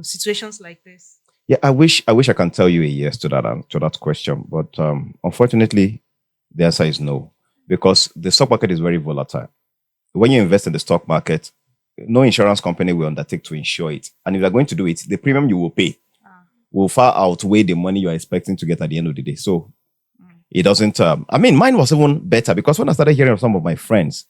situations like this. Yeah, I wish I can tell you a yes to that question, but unfortunately, the answer is no, because the stock market is very volatile. When you invest in the stock market, no insurance company will undertake to insure it, and if they're going to do it, the premium you will pay will far outweigh the money you are expecting to get at the end of the day. So it doesn't. Mine was even better, because when I started hearing of some of my friends,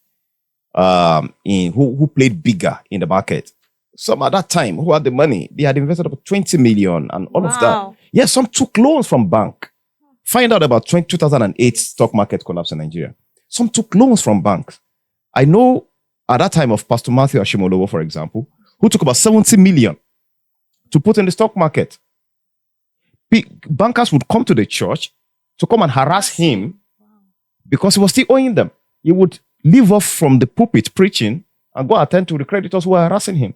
who played bigger in the market. Some at that time who had the money, they had invested about 20 million and all of that. Yeah, some took loans from bank. Find out about 2008 stock market collapse in Nigeria. Some took loans from banks. I know at that time of Pastor Matthew Ashimolowo, for example, who took about 70 million to put in the stock market. Bankers would come to the church to come and harass him because he was still owing them. He would leave off from the pulpit preaching and go attend to the creditors who were harassing him.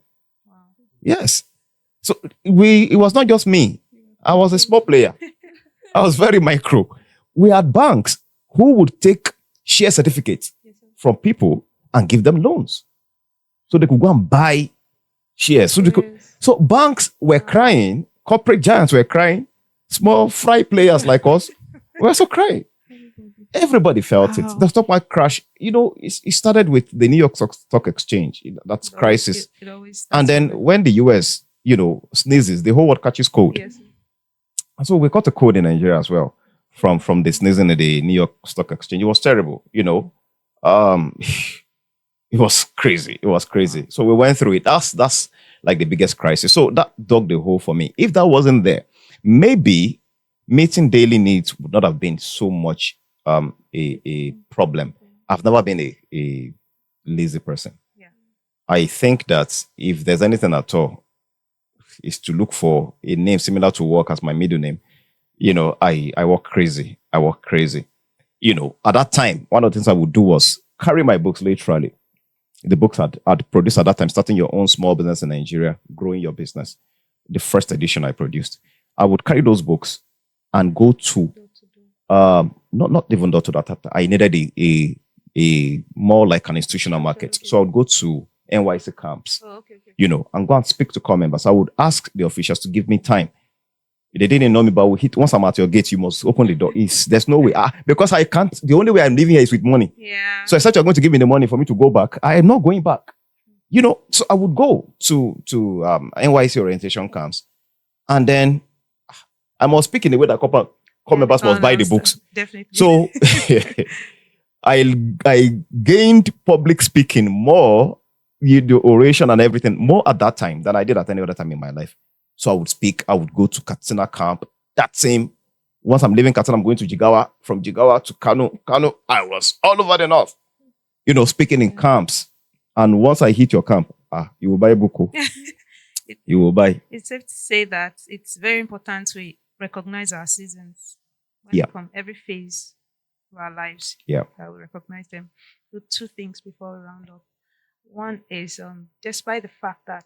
Yes. So it was not just me. I was a small player. I was very micro. We had banks who would take share certificates from people and give them loans, so they could go and buy shares. So banks were crying, corporate giants were crying, small fry players like us were also crying. Everybody felt it. The stock market crash, it started with the New York Stock Exchange. That's crisis. And then when the US, sneezes, the whole world catches cold. Yes. And so we got a cold in Nigeria as well from the sneezing at the New York Stock Exchange. It was terrible, It was crazy. It was crazy. So we went through it. That's like the biggest crisis. So that dug the hole for me. If that wasn't there, maybe meeting daily needs would not have been so much a problem. I've never been a lazy person. Yeah. I think that if there's anything at all, is to look for a name similar to work as my middle name. I work crazy. At that time, one of the things I would do was carry my books literally. The books I'd produced at that time, starting your own small business in Nigeria, growing your business. The first edition I produced, I would carry those books and go to not even door to that. I needed a more like an institutional market. So I would go to NYC camps, and go and speak to core members. I would ask the officials to give me time. They didn't know me, but once I'm at your gate, you must open the door. There's no way. Because I can't, the only way I'm living here is with money. Yeah. So I said, you're going to give me the money for me to go back. I am not going back. So I would go to NYC orientation camps. And then I must speak in the way that core members must buy the books. Definitely. So I gained public speaking more, the oration and everything, more at that time than I did at any other time in my life. So I would speak. I would go to Katsina camp. Once I'm leaving Katsina, I'm going to Jigawa. From Jigawa to Kano. I was all over the north, speaking in camps. And once I hit your camp, you will buy a book. You will buy. It's safe to say that it's very important we recognize our seasons. From every phase of our lives. Yeah. That we recognize them. Do two things before we round up. One is, despite the fact that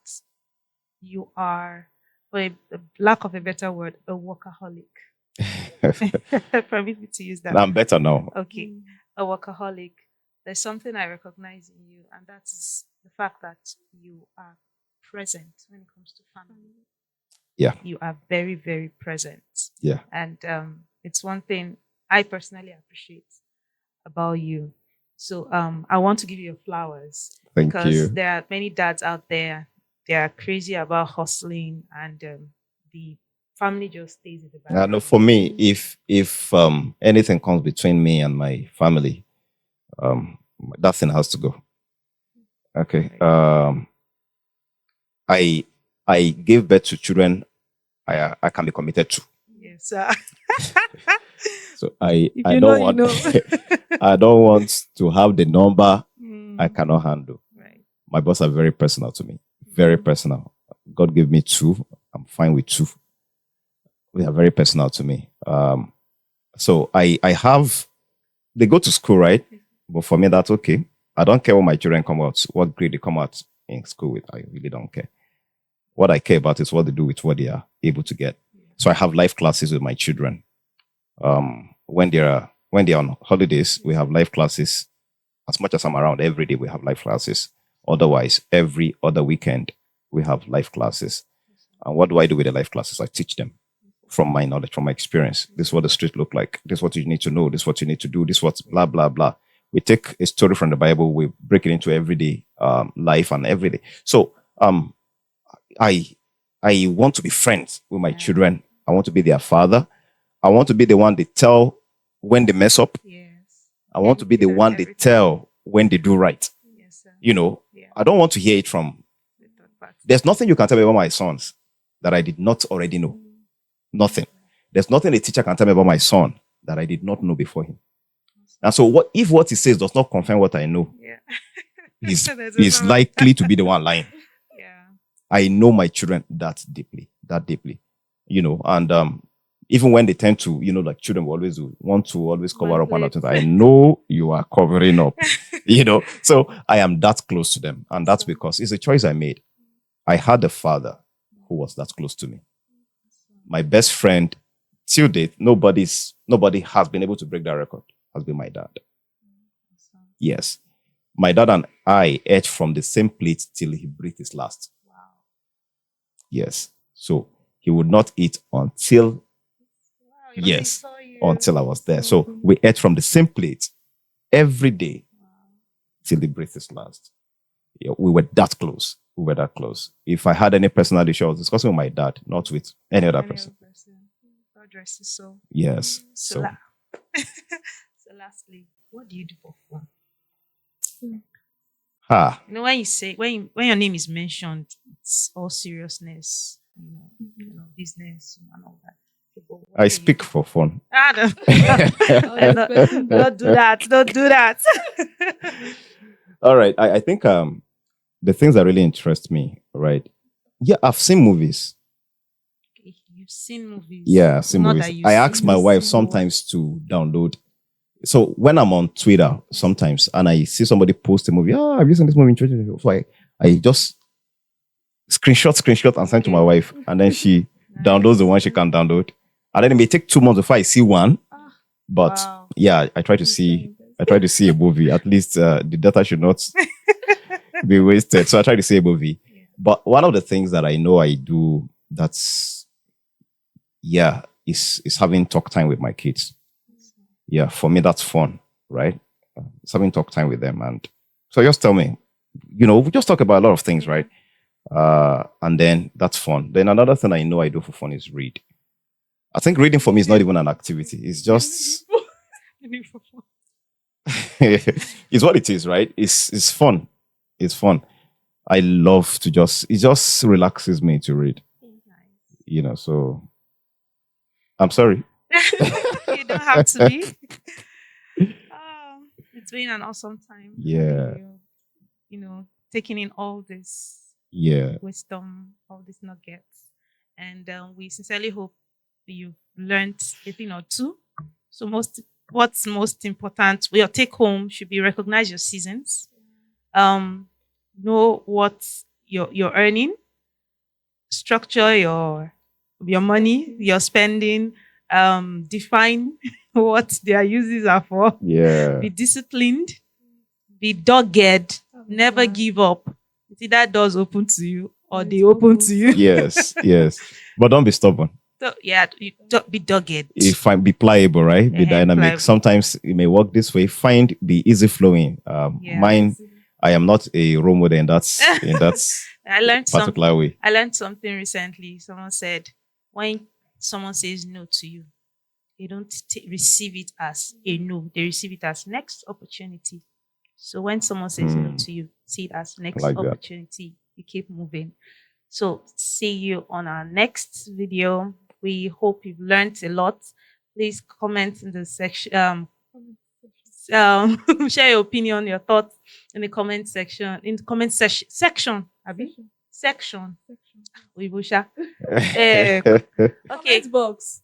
you are, for a lack of a better word, a workaholic. Permit me to use that. I'm better now. Okay. A workaholic. There's something I recognize in you, and that is the fact that you are present when it comes to family. Yeah. You are very, very present. Yeah. And it's one thing I personally appreciate about you. So I want to give you your flowers. Thank because you. There are many dads out there. They are crazy about hustling, and the family just stays in the background. No, for me, if anything comes between me and my family, that thing has to go. Okay. I gave birth to children I can be committed to. Yes, sir. So I don't want I don't want to have the number I cannot handle. Right. My boss are very personal to me. Very personal. God gave me two. I'm fine with two. They are very personal to me. So I have, they go to school, right? But for me, that's okay. I don't care what my children come out, what grade they come out in school with. I really don't care. What I care about is what they do with what they are able to get. So I have life classes with my children. When they're on holidays, we have life classes. As much as I'm around every day, we have life classes. Otherwise, every other weekend, we have life classes. And what do I do with the life classes? I teach them from my knowledge, from my experience. This is what the street look like. This is what you need to know. This is what you need to do. This is what blah, blah, blah. We take a story from the Bible. We break it into everyday life and everyday. So I want to be friends with my children. I want to be their father. I want to be the one they tell when they mess up. Yes. I want to be the one they tell when they do right. Yes, sir. You know, Yeah. I don't want to hear it from. There's nothing you can tell me about my sons that I did not already know. Nothing. There's nothing a teacher can tell me about my son that I did not know before him. And so what if what he says does not confirm what I know, Yeah. he's likely to be the one lying. Yeah. I know my children that deeply. You know, and even when they tend to, you know, like children will always want to always cover up one or two. I know you are covering up, you know. So I am that close to them. And that's because it's a choice I made. I had a father who was that close to me. My best friend, till date, nobody has been able to break that record, has been my dad. Yes. My dad and I ate from the same plate till he breathed his last. Wow. Yes. So he would not eat until, until I was there. So we ate from the same plate every day till he breathed his last. Yeah, we were that close. If I had any personal issue, I was discussing with my dad, not with any other person. God rest his soul. Yes. So lastly, what do you do for fun? You know, when you say when your name is mentioned, it's all seriousness, you know, business and all that. I speak for fun. Don't do that. Don't do that. All right. I think the things that really interest me, right? Yeah, I've seen movies. Okay, you've seen movies. Yeah, I've seen movies. I ask my wife sometimes to download. So when I'm on Twitter sometimes and I see somebody post a movie, have you seen this movie? So I just screenshot and send to my wife, and then she downloads the one she can download. And then it may take 2 months before I see one. But yeah, I try to see a movie. At least the data should not be wasted. So I try to see a movie. Yeah. But one of the things that I know I do is having talk time with my kids. Yeah, for me that's fun, right? It's having talk time with them. And so just tell me, you know, we just talk about a lot of things, right? And then that's fun. Then another thing I know I do for fun is read. I think reading for me is not even an activity. It's just it's what it is, right? It's fun. It's fun. I love to it just relaxes me to read. You know, so I'm sorry. You don't have to be. It's been an awesome time. Yeah. You know, taking in all this wisdom, all these nuggets. And we sincerely hope you've learned a thing or two. So what's most important, your take home should be recognize your seasons. Know what you're earning, structure your money, your spending, define what their uses are for. Yeah. Be disciplined, be dogged, never give up. See, that doors open to you or they open to you. Yes. But don't be stubborn. So, be dogged. Be pliable, right? Be dynamic. Pliable. Sometimes it may work this way. Be easy flowing. Mine, I am not a role model in that I learned particular way. I learned something recently. Someone said, when someone says no to you, they don't receive it as a no. They receive it as next opportunity. So when someone says no to you, see it as next opportunity. You keep moving. So see you on our next video. We hope you've learned a lot. Please comment in the share your opinion, your thoughts in the comment section. In the comment section, Abi? Section. Weebusha. Okay. Comment box.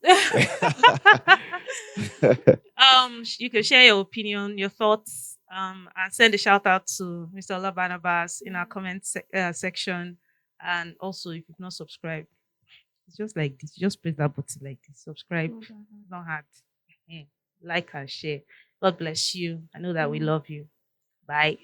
You can share your opinion, your thoughts, and send a shout out to Mr. Olabanabas in our comment section. And also, if you've not subscribed, it's just like this. You just press that button like this. Subscribe. Not hard. Like and share. God bless you. I know that we love you. Bye.